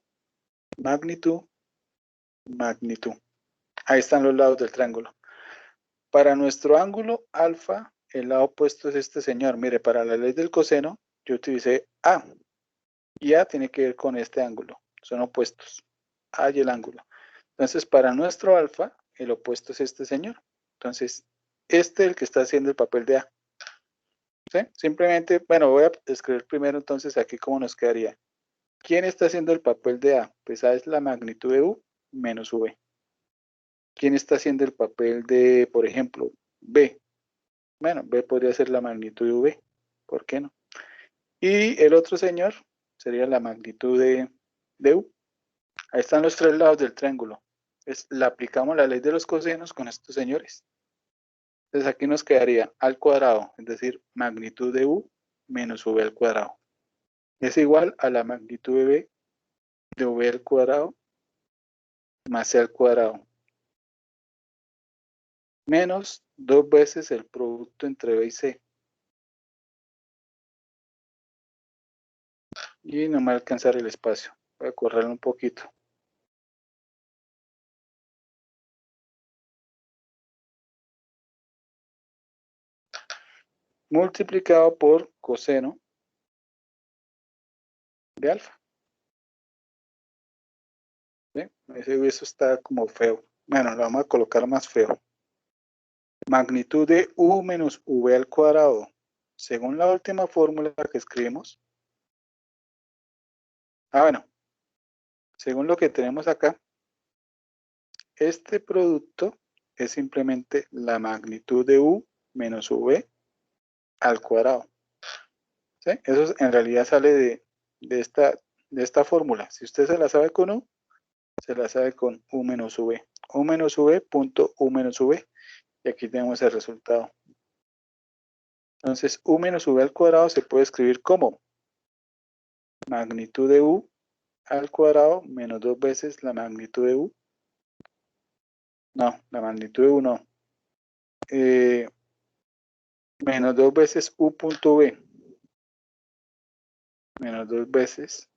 magnitud, magnitud. Ahí están los lados del triángulo. Para nuestro ángulo alfa, el lado opuesto es este señor. Mire, para la ley del coseno, yo utilicé A. Y A tiene que ver con este ángulo. Son opuestos. A y el ángulo. Entonces, para nuestro alfa, el opuesto es este señor. Entonces, este es el que está haciendo el papel de A. ¿Sí? Simplemente, bueno, voy a escribir primero entonces aquí cómo nos quedaría. ¿Quién está haciendo el papel de A? Pues A es la magnitud de U menos V. ¿Quién está haciendo el papel de, por ejemplo, B? Bueno, B podría ser la magnitud de V. ¿Por qué no? Y el otro señor sería la magnitud de U. Ahí están los tres lados del triángulo. Le aplicamos la ley de los cosenos con estos señores. Entonces aquí nos quedaría A al cuadrado, es decir, magnitud de U menos V al cuadrado. Es igual a la magnitud de V al cuadrado más C al cuadrado. Menos 2 veces el producto entre B y C. Y no me va a alcanzar el espacio. Voy a correrlo un poquito. Multiplicado por coseno de alfa. ¿Sí? Eso está como feo. Bueno, lo vamos a colocar más feo. Magnitud de U menos V al cuadrado. Según la última fórmula que escribimos. Bueno. Según lo que tenemos acá. Este producto es simplemente la magnitud de U menos V al cuadrado. ¿Sí? Eso en realidad sale de esta fórmula. Si usted se la sabe con U, se la sabe con U menos V. U menos V punto U menos V. Y aquí tenemos el resultado. Entonces, u menos v al cuadrado se puede escribir como magnitud de u al cuadrado menos 2 veces la magnitud de u. No, la magnitud de u no. Menos 2 veces u punto v. Menos 2 veces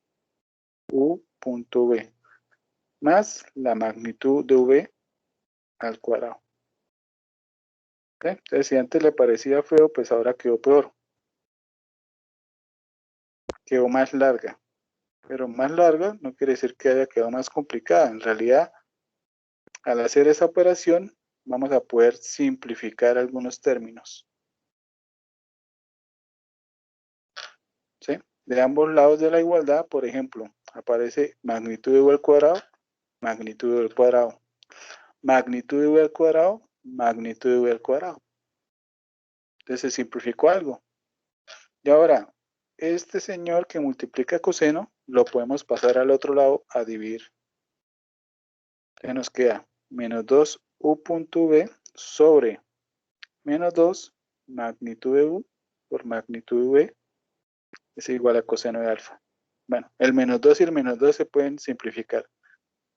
u punto v. Más la magnitud de v al cuadrado. ¿Okay? Entonces, si antes le parecía feo, pues ahora quedó peor. Quedó más larga. Pero más larga no quiere decir que haya quedado más complicada. En realidad, al hacer esa operación, vamos a poder simplificar algunos términos. ¿Sí? De ambos lados de la igualdad, por ejemplo, aparece magnitud de u al cuadrado, magnitud de u al cuadrado. Magnitud de u al cuadrado, magnitud de u al cuadrado. Entonces se simplificó algo. Y ahora, este señor que multiplica coseno, lo podemos pasar al otro lado a dividir. Entonces nos queda menos 2 u punto v sobre menos 2 magnitud de u por magnitud de v es igual a coseno de alfa. Bueno, el menos 2 y el menos 2 se pueden simplificar.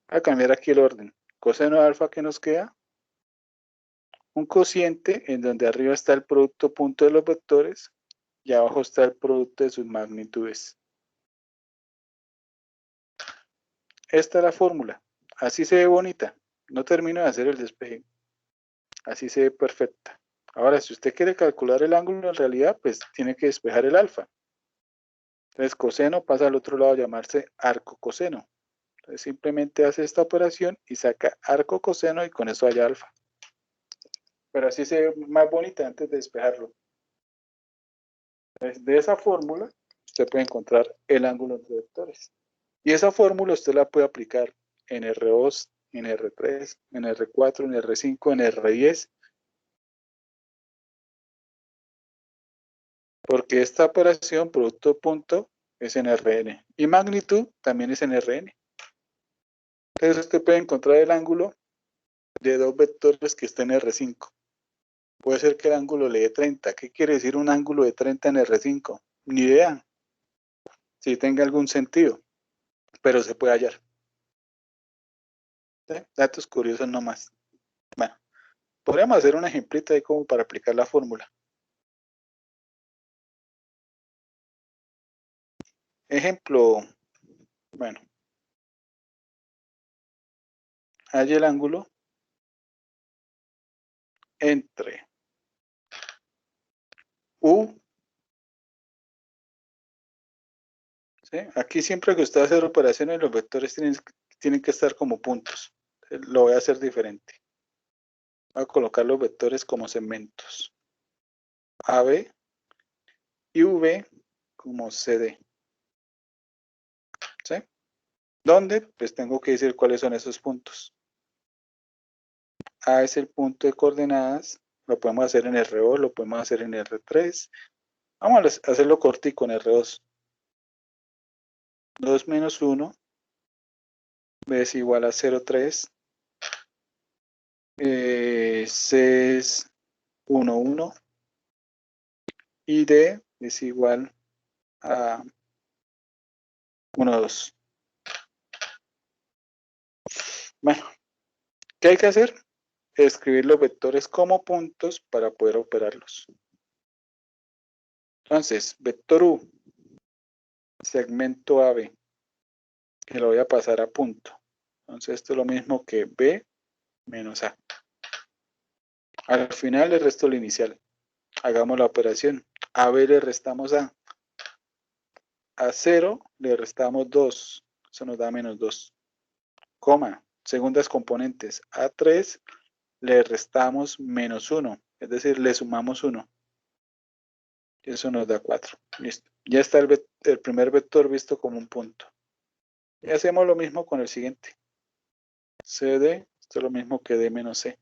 Voy a cambiar aquí el orden. Coseno de alfa, ¿qué nos queda? Un cociente en donde arriba está el producto punto de los vectores y abajo está el producto de sus magnitudes. Esta es la fórmula. Así se ve bonita. No termino de hacer el despeje. Así se ve perfecta. Ahora, si usted quiere calcular el ángulo en realidad, pues tiene que despejar el alfa. Entonces, coseno pasa al otro lado a llamarse arco coseno. Entonces, simplemente hace esta operación y saca arco coseno y con eso haya alfa. Pero así se ve más bonita antes de despejarlo. Entonces, de esa fórmula, usted puede encontrar el ángulo entre vectores. Y esa fórmula usted la puede aplicar en R2, en R3, en R4, en R5, en R10. Porque esta operación producto punto es en Rn. Y magnitud también es en Rn. Entonces usted puede encontrar el ángulo de dos vectores que estén en R5. Puede ser que el ángulo le dé 30. ¿Qué quiere decir un ángulo de 30 en R5? Ni idea. Si tenga algún sentido. Pero se puede hallar. ¿Sí? Datos curiosos nomás. Bueno, podríamos hacer un ejemplito ahí como para aplicar la fórmula. Ejemplo, bueno, halla el ángulo entre U. ¿Sí? Aquí siempre que usted hace operaciones, los vectores tienen que estar como puntos. Lo voy a hacer diferente. Voy a colocar los vectores como segmentos. AB y V como CD. ¿Sí? ¿Dónde? Pues tengo que decir cuáles son esos puntos. A es el punto de coordenadas. Lo podemos hacer en R2, lo podemos hacer en R3. Vamos a hacerlo cortico en R2. 2 menos 1. B es igual a 0,3. C es 1, 1. Y D es igual a 1, 2. Bueno, ¿qué hay que hacer? Escribir los vectores como puntos para poder operarlos. Entonces, vector U, segmento AB, que lo voy a pasar a punto. Entonces, esto es lo mismo que B menos A. Al final le resto el inicial. Hagamos la operación. A B le restamos A. A 0 le restamos 2. Eso nos da menos 2. Coma. Segundas componentes. A 3 le restamos menos 1. Es decir, le sumamos 1. Eso nos da 4. Listo. Ya está el primer vector visto como un punto. Y hacemos lo mismo con el siguiente. CD, esto es lo mismo que D menos C.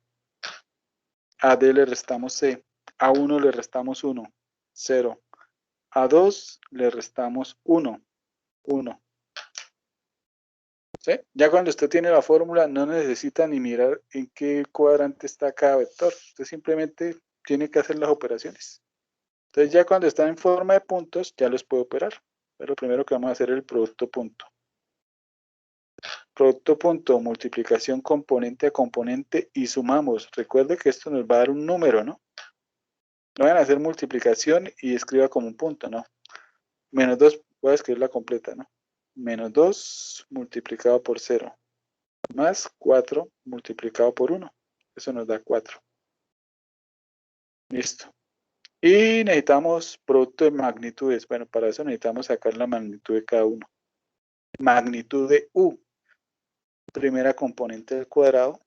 A D le restamos C. A 1 le restamos 1. 0. A 2 le restamos 1. 1. ¿Sí? Ya cuando usted tiene la fórmula, no necesita ni mirar en qué cuadrante está cada vector. Usted simplemente tiene que hacer las operaciones. Entonces ya cuando están en forma de puntos, ya los puedo operar. Pero lo primero que vamos a hacer es el producto punto. Producto punto, multiplicación componente a componente y sumamos. Recuerde que esto nos va a dar un número, ¿no? No van a hacer multiplicación y escriba como un punto, ¿no? Menos 2, voy a escribirla completa, ¿no? Menos 2 multiplicado por 0, más 4 multiplicado por 1. Eso nos da 4. Listo. Y necesitamos producto de magnitudes. Bueno, para eso necesitamos sacar la magnitud de cada uno. Magnitud de U. Primera componente del cuadrado,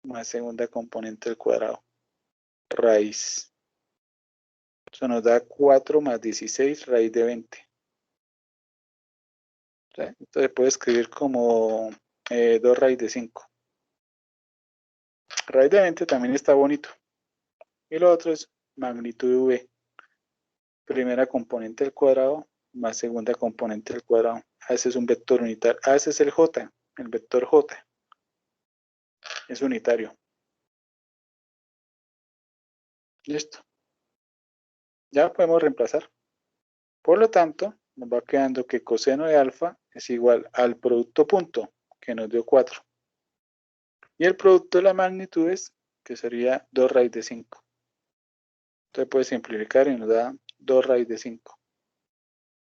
más segunda componente del cuadrado. Raíz. Eso nos da 4 más 16, raíz de 20. ¿Sí? Entonces puedo escribir como 2 raíz de 5. Raíz de 20 también está bonito. Y lo otro es magnitud V. Primera componente del cuadrado más segunda componente del cuadrado. Ese es un vector unitario. Ese es el J, el vector J. Es unitario. Listo. Ya podemos reemplazar. Por lo tanto, nos va quedando que coseno de alfa es igual al producto punto, que nos dio 4. Y el producto de las magnitudes, que sería 2 raíz de 5. Entonces puede simplificar y nos da 2 raíz de 5.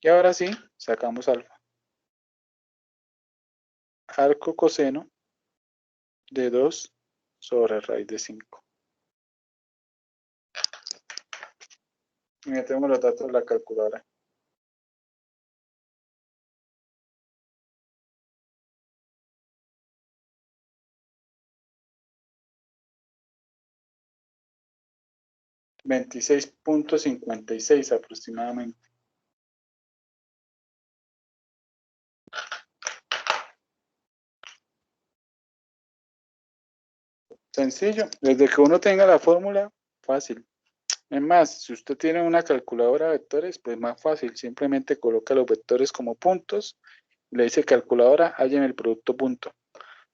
Y ahora sí, sacamos alfa. Arco coseno de 2 sobre raíz de 5. Y metemos los datos de la calculadora. $26.56 aproximadamente. Sencillo, desde que uno tenga la fórmula, fácil. Es más, si usted tiene una calculadora de vectores, pues más fácil, simplemente coloca los vectores como puntos, le dice calculadora, hálleme el producto punto.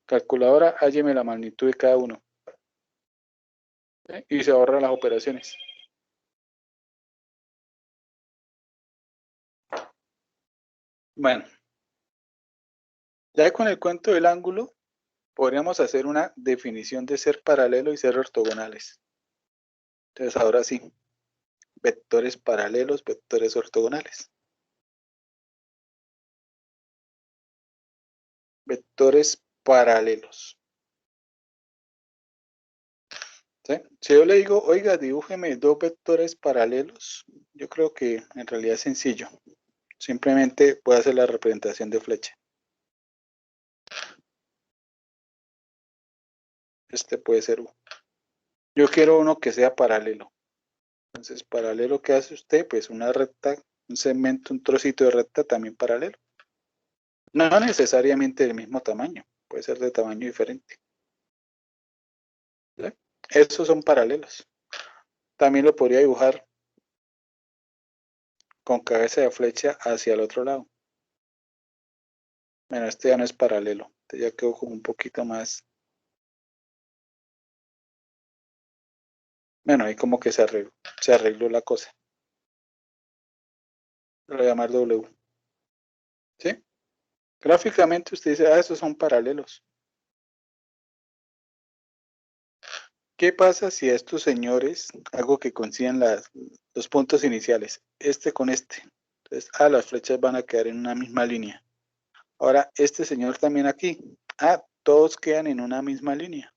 Calculadora, hálleme la magnitud de cada uno. ¿Sí? Y se ahorra las operaciones. Bueno, ya con el cuento del ángulo, podríamos hacer una definición de ser paralelo y ser ortogonales. Entonces ahora sí, vectores paralelos, vectores ortogonales. Vectores paralelos. ¿Sí? Si yo le digo, oiga, dibújeme dos vectores paralelos, yo creo que en realidad es sencillo. Simplemente puedo hacer la representación de flecha. Este puede ser uno. Yo quiero uno que sea paralelo. Entonces, paralelo, ¿qué hace usted? Pues una recta, un segmento, un trocito de recta también paralelo. No necesariamente del mismo tamaño, puede ser de tamaño diferente. ¿Sí? Esos son paralelos. También lo podría dibujar con cabeza de flecha hacia el otro lado. Bueno, este ya no es paralelo. Este ya quedó como un poquito más. Bueno, ahí como que se arregló la cosa. Lo voy a llamar W. ¿Sí? Gráficamente usted dice, esos son paralelos. ¿Qué pasa si a estos señores hago que coincidan los puntos iniciales? Este con este. Entonces, las flechas van a quedar en una misma línea. Ahora, este señor también aquí. Todos quedan en una misma línea.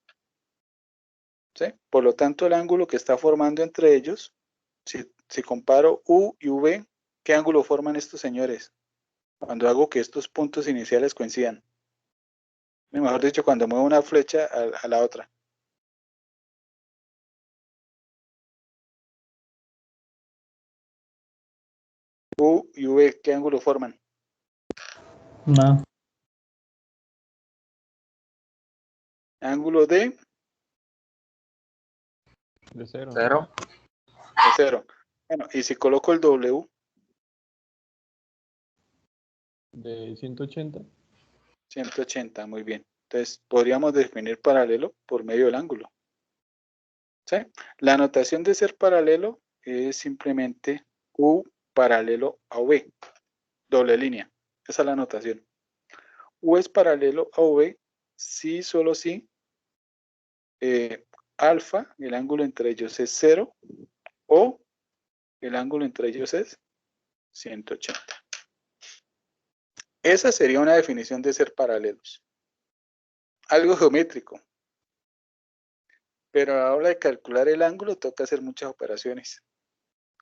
¿Sí? Por lo tanto, el ángulo que está formando entre ellos, si comparo U y V, ¿qué ángulo forman estos señores? Cuando hago que estos puntos iniciales coincidan. Mejor dicho, cuando muevo una flecha a la otra. U y V, ¿qué ángulo forman? No. Ángulo de cero. De 0. Bueno, y si coloco el W. De 180. 180, muy bien. Entonces, podríamos definir paralelo por medio del ángulo. ¿Sí? La notación de ser paralelo es simplemente U paralelo a V, doble línea. Esa es la notación. U es paralelo a V si, solo si alfa, el ángulo entre ellos es 0, o el ángulo entre ellos es 180. Esa sería una definición de ser paralelos. Algo geométrico. Pero a la hora de calcular el ángulo toca hacer muchas operaciones.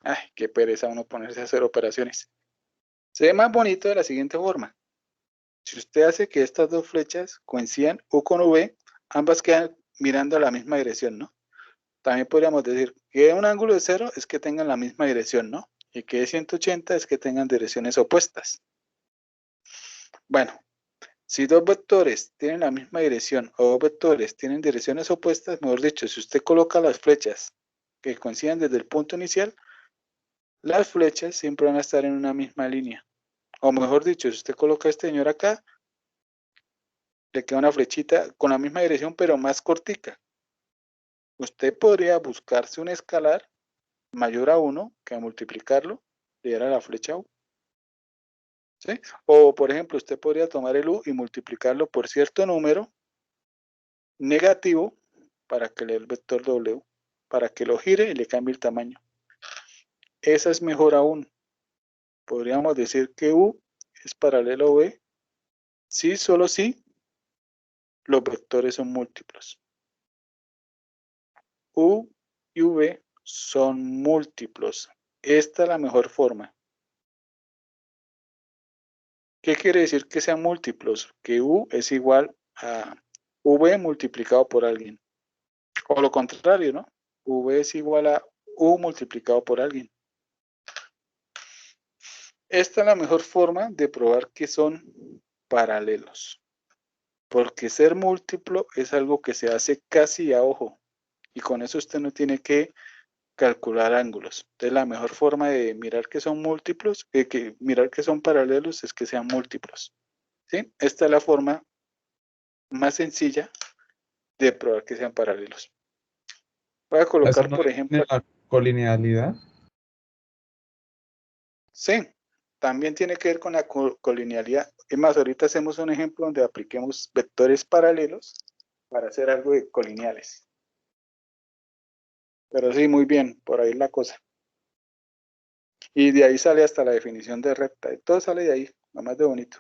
Ay, qué pereza uno ponerse a hacer operaciones. Se ve más bonito de la siguiente forma. Si usted hace que estas dos flechas coincidan U con V, ambas quedan mirando a la misma dirección, ¿no? También podríamos decir que un ángulo de 0 es que tengan la misma dirección, ¿no? Y que de 180 es que tengan direcciones opuestas. Bueno, si dos vectores tienen la misma dirección o dos vectores tienen direcciones opuestas, mejor dicho, si usted coloca las flechas que coincidan desde el punto inicial, las flechas siempre van a estar en una misma línea. O mejor dicho, si usted coloca a este señor acá, le queda una flechita con la misma dirección, pero más cortica. Usted podría buscarse un escalar mayor a 1, que a multiplicarlo le diera la flecha U. ¿Sí? O, por ejemplo, usted podría tomar el U y multiplicarlo por cierto número negativo para que le dé el vector W, para que lo gire y le cambie el tamaño. Esa es mejor aún. Podríamos decir que U es paralelo a V si, solo si, los vectores son múltiplos. U y V son múltiplos. Esta es la mejor forma. ¿Qué quiere decir que sean múltiplos? Que U es igual a V multiplicado por alguien. O lo contrario, ¿no? V es igual a U multiplicado por alguien. Esta es la mejor forma de probar que son paralelos. Porque ser múltiplo es algo que se hace casi a ojo. Y con eso usted no tiene que calcular ángulos. Entonces la mejor forma de mirar que son múltiplos, mirar que son paralelos es que sean múltiplos. ¿Sí? Esta es la forma más sencilla de probar que sean paralelos. Voy a ¿Eso colocar, no por define ejemplo, la colinealidad? sí, también tiene que ver con la colinealidad. Es más, ahorita hacemos un ejemplo donde apliquemos vectores paralelos para hacer algo de colineales. Pero sí, muy bien, por ahí es la cosa. Y de ahí sale hasta la definición de recta. Y todo sale de ahí, nada más de bonito.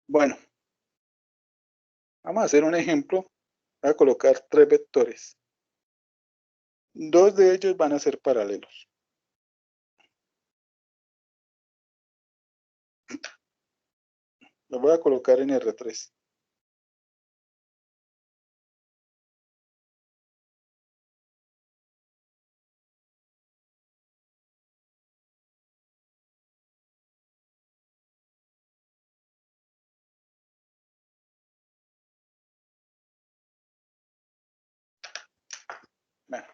Bueno, vamos a hacer un ejemplo. Voy a colocar 3 vectores. 2 de ellos van a ser paralelos. Los voy a colocar en R3. Bueno,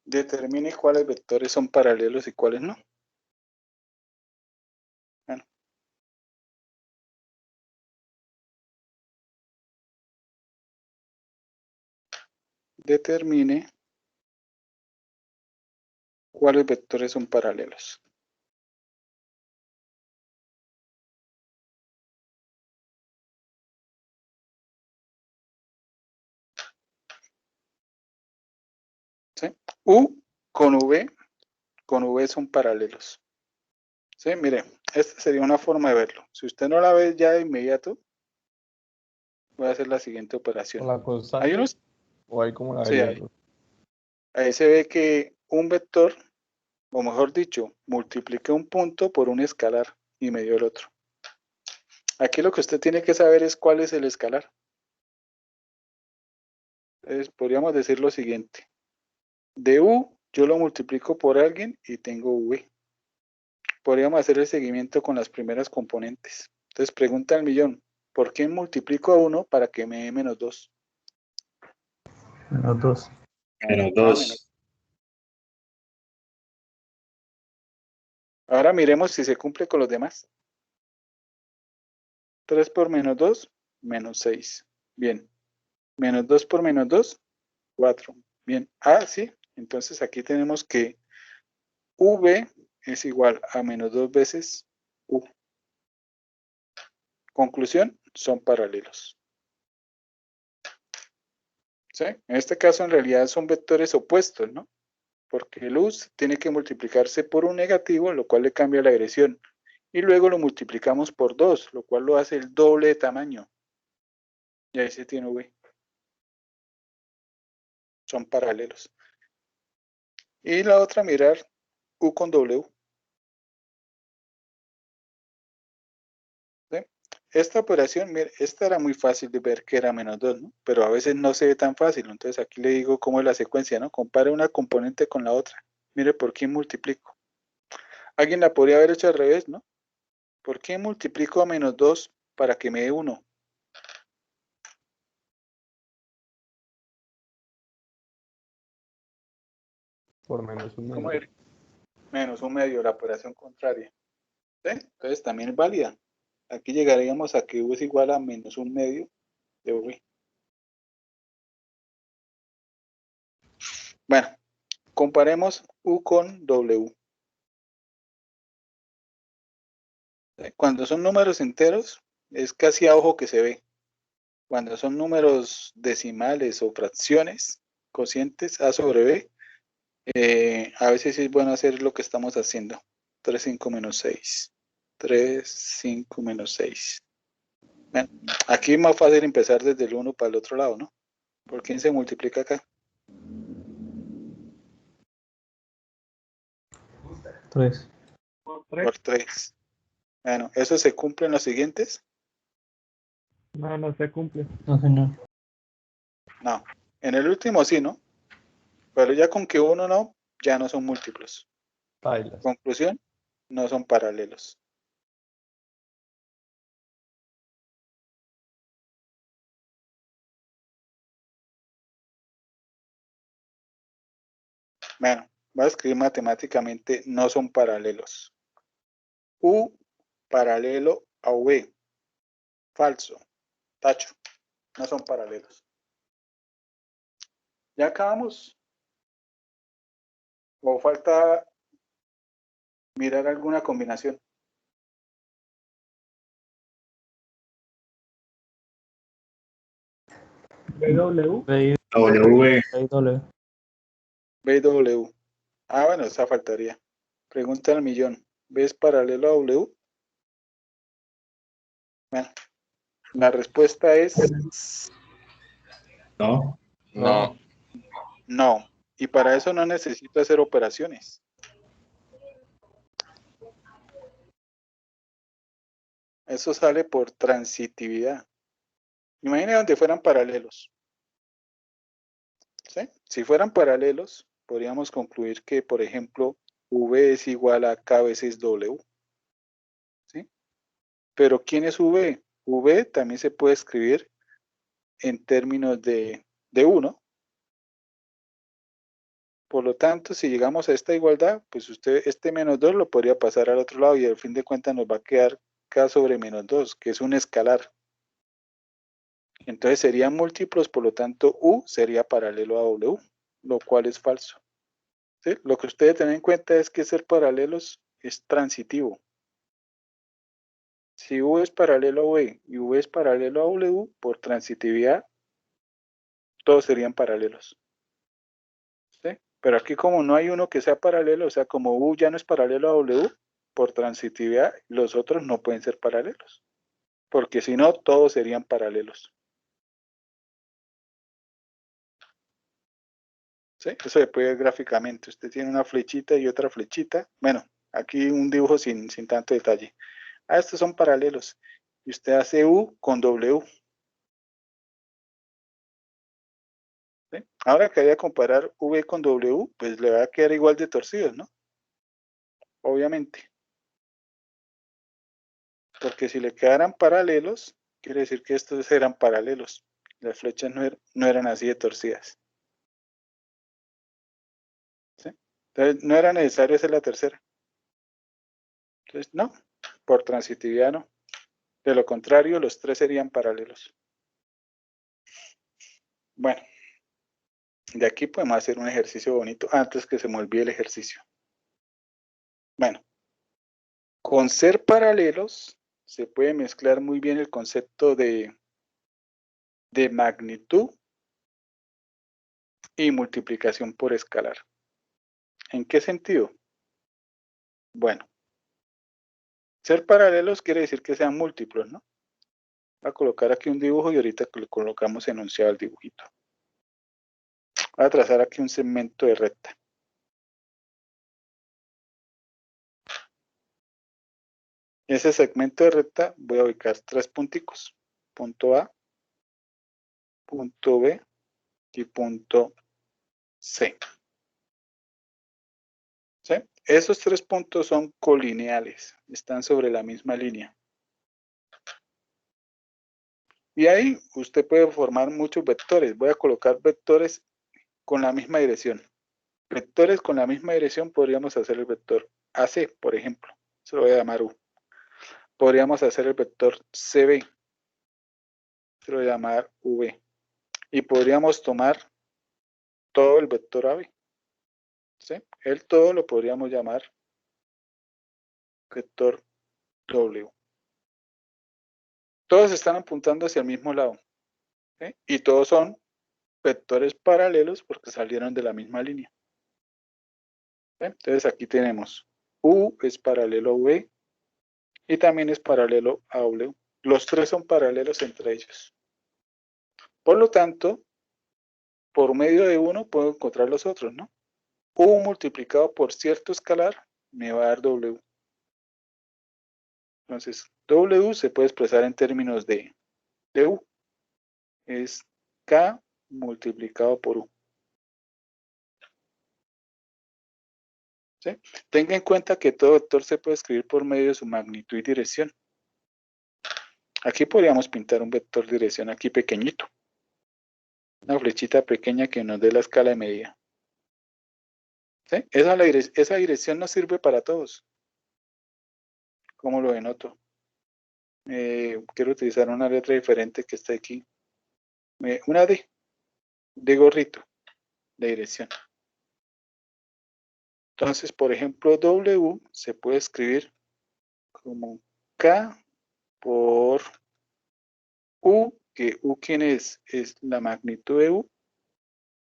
determine cuáles vectores son paralelos y cuáles no. Bueno. Determine cuáles vectores son paralelos. ¿Sí? U con V son paralelos. ¿Sí? Mire, esta sería una forma de verlo. Si usted no la ve ya de inmediato, voy a hacer la siguiente operación. ¿La constante? Hay unos, ¿O hay como la sí, vería? ahí se ve que un vector, o mejor dicho, multipliqué un punto por un escalar y me dio el otro. Aquí lo que usted tiene que saber es cuál es el escalar. Entonces, podríamos decir lo siguiente. De U, yo lo multiplico por alguien y tengo V. Podríamos hacer el seguimiento con las primeras componentes. Entonces, pregunta al millón. ¿Por qué multiplico a 1 para que me dé menos 2? Menos 2. Menos 2. Ahora miremos si se cumple con los demás. 3 por menos 2, menos 6. Bien. Menos 2 por menos 2, 4. Bien. Ah, sí. Entonces aquí tenemos que V es igual a menos 2 veces U. Conclusión, son paralelos. ¿Sí? En este caso en realidad son vectores opuestos, ¿no? Porque el U tiene que multiplicarse por un negativo, lo cual le cambia la dirección. Y luego lo multiplicamos por 2, lo cual lo hace el doble de tamaño. Y ahí se tiene V. Son paralelos. Y la otra, mirar U con W. ¿Sí? Esta operación, mire, esta era muy fácil de ver que era menos 2, ¿no? Pero a veces no se ve tan fácil. Entonces aquí le digo cómo es la secuencia, ¿no? Compare una componente con la otra. Mire por qué multiplico. Alguien la podría haber hecho al revés, ¿no? ¿Por qué multiplico a menos 2 para que me dé 1? Por menos un ¿Cómo medio. ir? Menos un medio, la operación contraria. ¿Sí? Entonces también es válida. Aquí llegaríamos a que U es igual a menos un medio de V. Bueno, comparemos U con W. Cuando son números enteros, es casi a ojo que se ve. Cuando son números decimales o fracciones, cocientes, A sobre B, a veces es bueno hacer lo que estamos haciendo. 3, 5 menos 6. 3, 5 menos 6. Bueno, aquí es más fácil empezar desde el 1 para el otro lado, ¿no? ¿Por quién se multiplica acá? 3. Por 3. Bueno, ¿eso se cumple en los siguientes? No, no se cumple. No, señor. No. En el último sí, ¿no? Pero ya con que uno no, ya no son múltiplos. Bailas. Conclusión, no son paralelos. Bueno, voy a escribir matemáticamente, no son paralelos. U paralelo a V. Falso. Tacho. No son paralelos. ¿Ya acabamos? ¿O falta mirar alguna combinación? BW. W. BW. Ah, bueno, esa faltaría. Pregunta al millón. ¿Ves paralelo a W? Bueno, la respuesta es No. No. no. Y para eso no necesito hacer operaciones. Eso sale por transitividad. Imaginen donde fueran paralelos. ¿Sí? Si fueran paralelos, podríamos concluir que, por ejemplo, V es igual a K veces W. ¿Sí? Pero ¿quién es V? V también se puede escribir en términos de 1. Por lo tanto, si llegamos a esta igualdad, pues usted este menos 2 lo podría pasar al otro lado y al fin de cuentas nos va a quedar K sobre menos 2, que es un escalar. Entonces serían múltiplos, por lo tanto U sería paralelo a W, lo cual es falso. ¿Sí? Lo que usted debe tener en cuenta es que ser paralelos es transitivo. Si U es paralelo a V y V es paralelo a W, por transitividad, todos serían paralelos. ¿Sí? Pero aquí como no hay uno que sea paralelo, o sea, como U ya no es paralelo a W, por transitividad, los otros no pueden ser paralelos. Porque si no, todos serían paralelos. ¿Sí? Eso se puede ver gráficamente. Usted tiene una flechita y otra flechita. Bueno, aquí un dibujo sin tanto detalle. Ah, estos son paralelos. Y usted hace U con W. ¿Sí? Ahora que vaya a comparar V con W, pues le va a quedar igual de torcidos, ¿no? Obviamente. Porque si le quedaran paralelos, quiere decir que estos eran paralelos. Las flechas no eran así de torcidas. ¿Sí? Entonces, no era necesario hacer la tercera. Entonces, no, por transitividad no. De lo contrario, los tres serían paralelos. Bueno, De aquí podemos hacer un ejercicio bonito antes que se me olvide el ejercicio. Bueno, con ser paralelos se puede mezclar muy bien el concepto de magnitud y multiplicación por escalar. ¿En qué sentido? Bueno, ser paralelos quiere decir que sean múltiplos, ¿no? Voy a colocar aquí un dibujo y ahorita le colocamos enunciado al dibujito. Voy a trazar aquí un segmento de recta. Ese segmento de recta voy a ubicar 3 punticos. Punto A, punto B y punto C. ¿Sí? Esos 3 puntos son colineales, están sobre la misma línea. Y ahí usted puede formar muchos vectores. Voy a colocar vectores con la misma dirección. Vectores con la misma dirección podríamos hacer el vector AC, por ejemplo. Se lo voy a llamar U. Podríamos hacer el vector CB. Se lo voy a llamar V. Y podríamos tomar todo el vector AB. ¿Sí? El todo lo podríamos llamar vector W. Todos están apuntando hacia el mismo lado. ¿Sí? Y todos son vectores paralelos porque salieron de la misma línea. ¿Sí? Entonces aquí tenemos U es paralelo a V y también es paralelo a W. Los 3 son paralelos entre ellos. Por lo tanto, por medio de uno puedo encontrar los otros, ¿no? U multiplicado por cierto escalar me va a dar W. Entonces, W se puede expresar en términos de U. Es K multiplicado por U. ¿Sí? Tenga en cuenta que todo vector se puede escribir por medio de su magnitud y dirección. Aquí podríamos pintar un vector de dirección aquí pequeñito. Una flechita pequeña que nos dé la escala de medida. ¿Sí? Esa dirección nos sirve para todos. ¿Cómo lo denoto? Quiero utilizar una letra diferente que está aquí. Una D, de gorrito, de dirección. Entonces, por ejemplo, W se puede escribir como K por U, que U, ¿quién es? Es la magnitud de U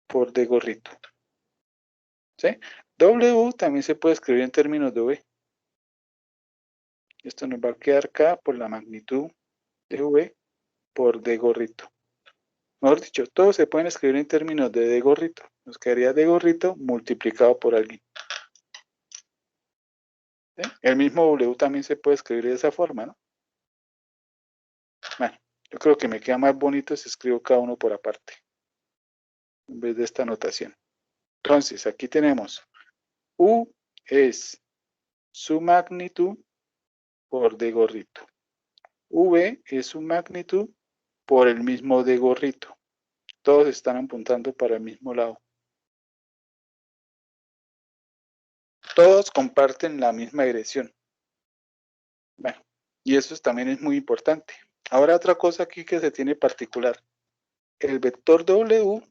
por D gorrito. ¿Sí? W también se puede escribir en términos de V. Esto nos va a quedar K por la magnitud de V por D gorrito. Mejor dicho, todos se pueden escribir en términos de D gorrito. Nos quedaría D gorrito multiplicado por alguien. ¿Sí? El mismo W también se puede escribir de esa forma, ¿no? Bueno, yo creo que me queda más bonito si escribo cada uno por aparte, en vez de esta notación. Entonces, aquí tenemos U es su magnitud por D gorrito. V es su magnitud por el mismo D gorrito. Todos están apuntando para el mismo lado. Todos comparten la misma dirección. Bueno, y eso también es muy importante. Ahora otra cosa aquí que se tiene particular. El vector W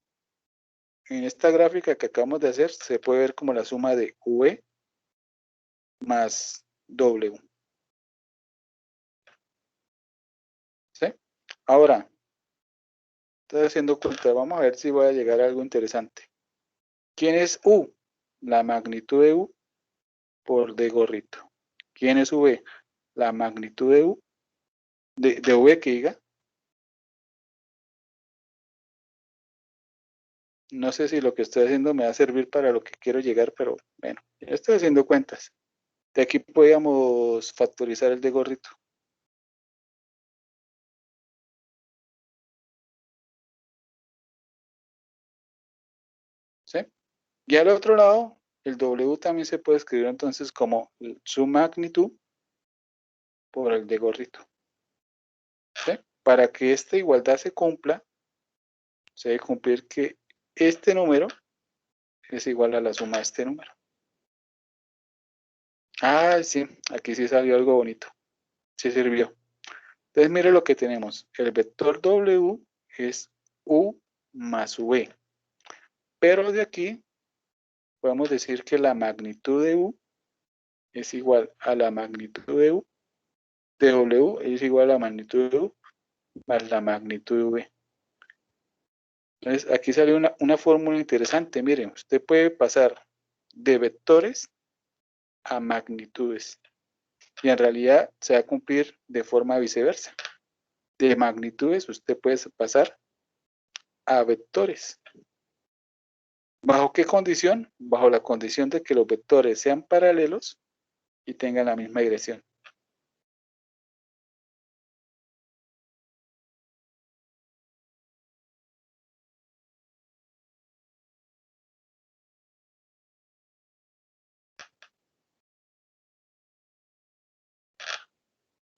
en esta gráfica que acabamos de hacer se puede ver como la suma de V más W. ¿Sí? Ahora, estoy haciendo cuenta, vamos a ver si voy a llegar a algo interesante. ¿Quién es U? La magnitud de U por D gorrito. ¿Quién es V? La magnitud de U, de V que diga. No sé si lo que estoy haciendo me va a servir para lo que quiero llegar, pero bueno, ya estoy haciendo cuentas. De aquí podríamos factorizar el de gorrito. ¿Sí? Y al otro lado, el W también se puede escribir entonces como su magnitud por el de gorrito. ¿Sí? Para que esta igualdad se cumpla, se debe cumplir que este número es igual a la suma de este número. Ah, sí, aquí sí salió algo bonito. Sí sirvió. Entonces mire lo que tenemos. El vector W es U más V. Pero de aquí podemos decir que la magnitud de U es igual a la magnitud de U, de W es igual a la magnitud de U más la magnitud de V. Entonces, aquí sale una fórmula interesante. Miren, usted puede pasar de vectores a magnitudes. Y en realidad se va a cumplir de forma viceversa. De magnitudes usted puede pasar a vectores. ¿Bajo qué condición? Bajo la condición de que los vectores sean paralelos y tengan la misma dirección.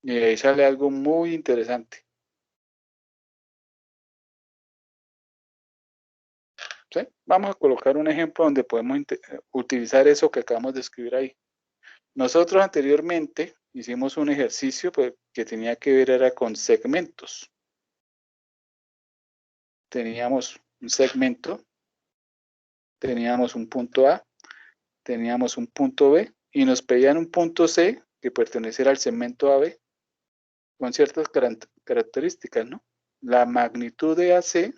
Y ahí sale algo muy interesante. ¿Sí? Vamos a colocar un ejemplo donde podemos utilizar eso que acabamos de escribir ahí. Nosotros anteriormente hicimos un ejercicio que tenía que ver era con segmentos. Teníamos un segmento, teníamos un punto A, teníamos un punto B y nos pedían un punto C que perteneciera al segmento AB con ciertas características, ¿no? La magnitud de AC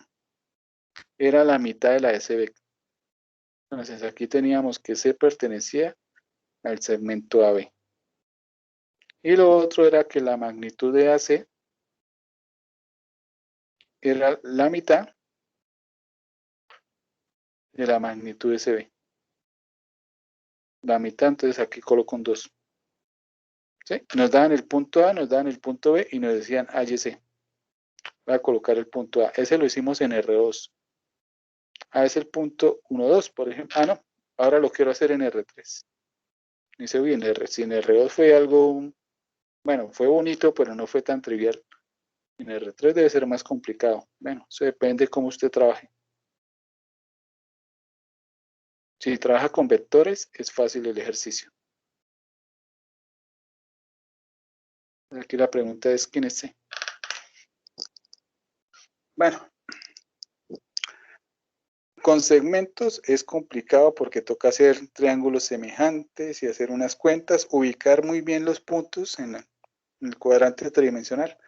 era la mitad de la de CB. Entonces aquí teníamos que C pertenecía al segmento AB. Y lo otro era que la magnitud de AC era la mitad de la magnitud de CB. La mitad, entonces aquí coloco un 2. ¿Sí? Nos daban el punto A, nos daban el punto B y nos decían AYC. Voy a colocar el punto A. Ese lo hicimos en R2. A es el punto 1, 2, por ejemplo. Ah, no. Ahora lo quiero hacer en R3. Dice bien, si en R2 fue algo, bueno, fue bonito, pero no fue tan trivial. En R3 debe ser más complicado. Bueno, eso depende de cómo usted trabaje. Si trabaja con vectores, es fácil el ejercicio. Aquí la pregunta es, ¿quién es C? Bueno, con segmentos es complicado porque toca hacer triángulos semejantes y hacer unas cuentas, ubicar muy bien los puntos en el cuadrante tridimensional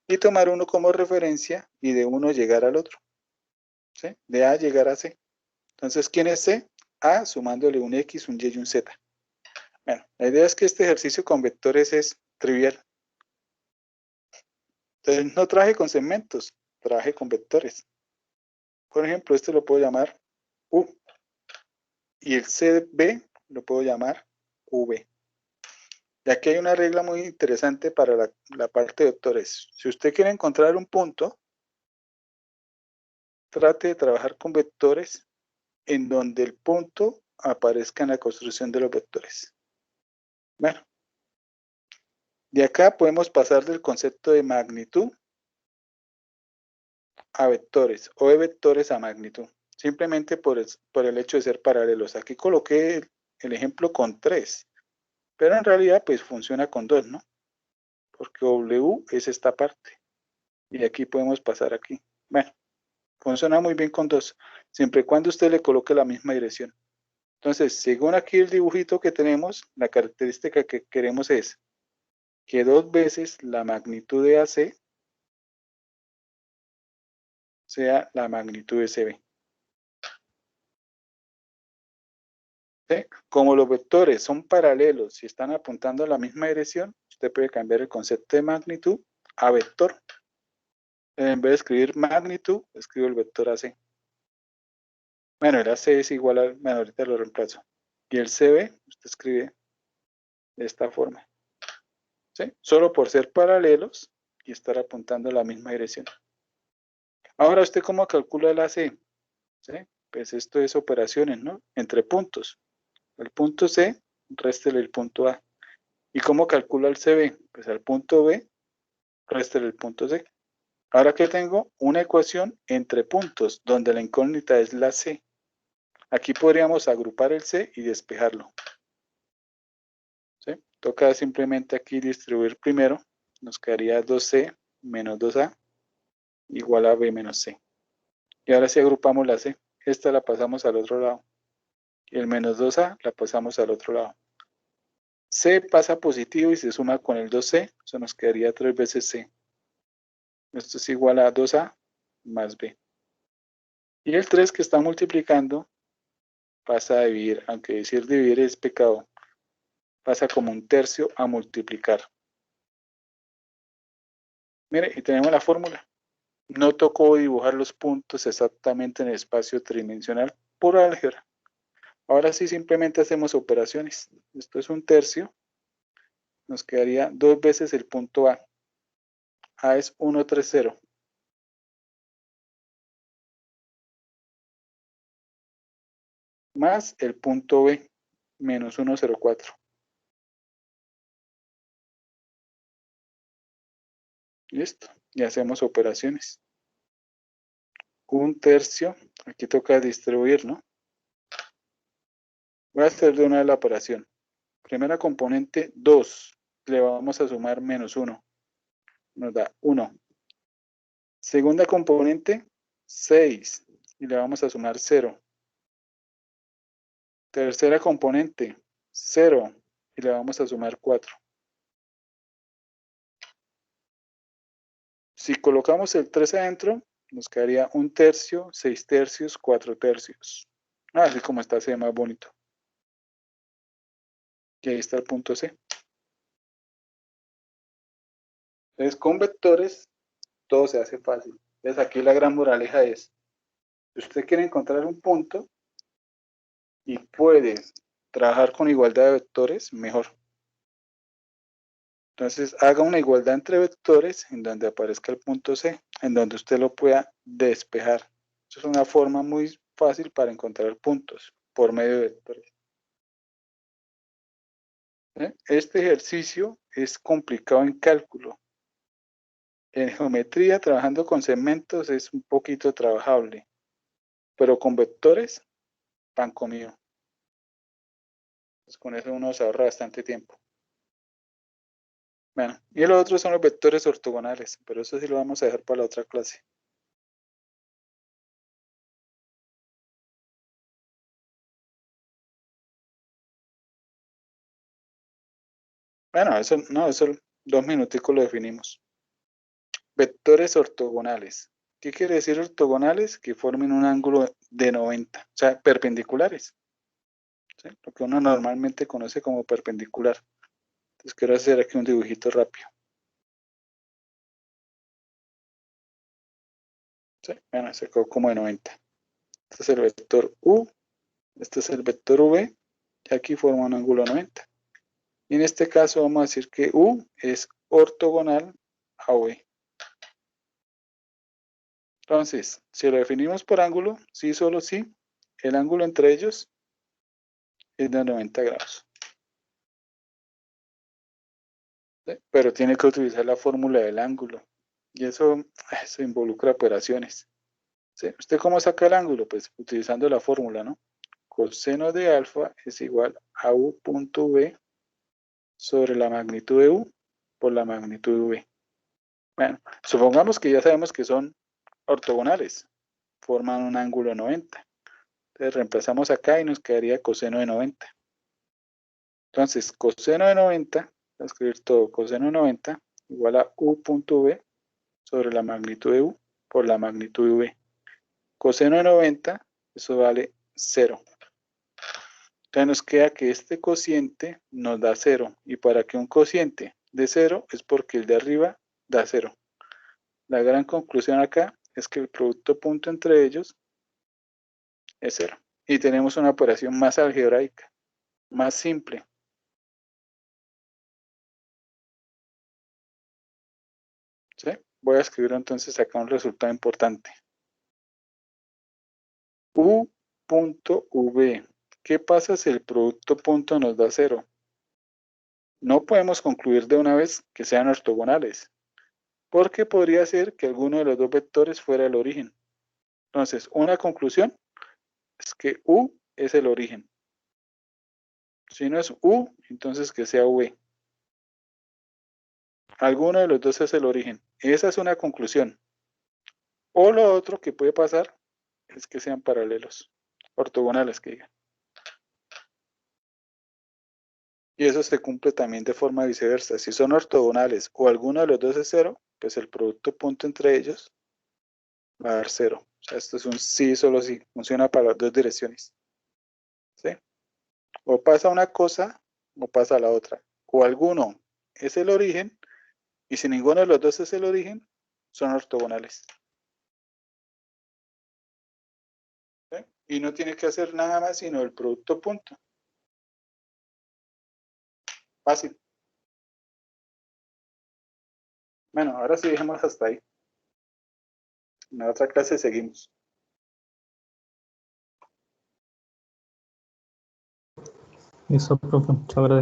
y tomar uno como referencia y de uno llegar al otro. ¿Sí? De A llegar a C. Entonces, ¿quién es C? A sumándole un X, un Y y un Z. Bueno, la idea es que este ejercicio con vectores es trivial. Entonces, no trabaje con segmentos, trabaje con vectores. Por ejemplo, este lo puedo llamar U. Y el CB lo puedo llamar V. Y aquí hay una regla muy interesante para la parte de vectores. Si usted quiere encontrar un punto, trate de trabajar con vectores en donde el punto aparezca en la construcción de los vectores. Bueno, de acá podemos pasar del concepto de magnitud a vectores o de vectores a magnitud, simplemente por el hecho de ser paralelos. Aquí coloqué el ejemplo con 3, pero en realidad pues funciona con 2, ¿no? Porque W es esta parte. Y aquí podemos pasar aquí. Bueno, funciona muy bien con 2, siempre y cuando usted le coloque la misma dirección. Entonces, según aquí el dibujito que tenemos, la característica que queremos es que 2 veces la magnitud de AC sea la magnitud de CB. ¿Sí? Como los vectores son paralelos y están apuntando a la misma dirección, usted puede cambiar el concepto de magnitud a vector. En vez de escribir magnitud, escribo el vector AC. Bueno, el AC es igual al, bueno, ahorita lo reemplazo. Y el CB, usted escribe de esta forma. ¿Sí? Solo por ser paralelos y estar apuntando a la misma dirección. Ahora, ¿usted cómo calcula el AC? ¿Sí? Pues esto es operaciones, ¿no? Entre puntos. El punto C, réstele el punto A. ¿Y cómo calcula el CB? Pues al punto B, réstele el punto C. Ahora que tengo una ecuación entre puntos, donde la incógnita es la C. Aquí podríamos agrupar el C y despejarlo. ¿Sí? Toca simplemente aquí distribuir primero. Nos quedaría 2C menos 2A igual a B menos C. Y ahora sí agrupamos la C. esta la pasamos al otro lado. Y el menos 2A la pasamos al otro lado. C pasa positivo y se suma con el 2C. Eso nos quedaría 3 veces C. Esto es igual a 2A más B. Y el 3 que está multiplicando pasa a dividir, aunque decir dividir es pecado. Pasa como un tercio a multiplicar. Mire, y tenemos la fórmula. No tocó dibujar los puntos exactamente en el espacio tridimensional por álgebra. Ahora sí simplemente hacemos operaciones. Esto es un tercio. Nos quedaría 2 veces el punto A. A es 130. Más el punto B, menos 104. Listo. Y hacemos operaciones. Un tercio. Aquí toca distribuir, ¿no? Voy a hacer de una vez la operación. Primera componente, 2. Le vamos a sumar menos 1. Nos da 1. Segunda componente, 6. Y le vamos a sumar 0. Tercera componente, 0. Y le vamos a sumar 4. Si colocamos el 3 adentro, nos quedaría 1 tercio, 6 tercios, 4 tercios. Así como está, se ve más bonito. Y ahí está el punto C. Entonces, con vectores, todo se hace fácil. Entonces, aquí la gran moraleja es, si usted quiere encontrar un punto y puede trabajar con igualdad de vectores, mejor. Entonces, haga una igualdad entre vectores en donde aparezca el punto C, en donde usted lo pueda despejar. Eso es una forma muy fácil para encontrar puntos por medio de vectores. Este ejercicio es complicado en cálculo. En geometría, trabajando con segmentos, es un poquito trabajable, pero con vectores, pan comido. Pues con eso uno se ahorra bastante tiempo. Bueno, y los otros son los vectores ortogonales, pero eso sí lo vamos a dejar para la otra clase. Bueno, eso no, eso 2 minuticos lo definimos. Vectores ortogonales. ¿Qué quiere decir ortogonales? Que formen un ángulo de 90, o sea, perpendiculares. ¿Sí? Lo que uno normalmente conoce como perpendicular. Entonces quiero hacer aquí un dibujito rápido. ¿Sí? Bueno, se quedó como de 90. Este es el vector U, este es el vector V, y aquí forma un ángulo 90. Y en este caso vamos a decir que U es ortogonal a V. Entonces, si lo definimos por ángulo, sí, solo sí, el ángulo entre ellos es de 90 grados. ¿Sí? Pero tiene que utilizar la fórmula del ángulo. Y eso involucra operaciones. ¿Sí? ¿Usted cómo saca el ángulo? Pues utilizando la fórmula, ¿no? Coseno de alfa es igual a U punto V sobre la magnitud de U por la magnitud de V. Bueno, supongamos que ya sabemos que son ortogonales, forman un ángulo 90. Entonces reemplazamos acá y nos quedaría coseno de 90. Entonces, coseno de 90, voy a escribir todo, coseno de 90 igual a U punto V sobre la magnitud de U por la magnitud de V. Coseno de 90, eso vale 0. Entonces nos queda que este cociente nos da 0. Y para que un cociente de 0 es porque el de arriba da 0. La gran conclusión acá es que el producto punto entre ellos es 0. Y tenemos una operación más algebraica, más simple. ¿Sí? Voy a escribir entonces acá un resultado importante. U punto V. ¿Qué pasa si el producto punto nos da 0? No podemos concluir de una vez que sean ortogonales, porque podría ser que alguno de los dos vectores fuera el origen. Entonces, una conclusión es que U es el origen. Si no es U, entonces que sea V. Alguno de los dos es el origen. Esa es una conclusión. O lo otro que puede pasar es que sean paralelos, ortogonales que digan. Y eso se cumple también de forma viceversa. Si son ortogonales o alguno de los dos es 0, pues el producto punto entre ellos va a dar 0. O sea, esto es un sí, solo sí. Funciona para las dos direcciones. ¿Sí? O pasa una cosa o pasa la otra. O alguno es el origen y si ninguno de los dos es el origen, son ortogonales. ¿Sí? Y no tiene que hacer nada más sino el producto punto. Fácil. Bueno, ahora sí dejemos hasta ahí. En la otra clase seguimos. Listo, profe. Muchas gracias.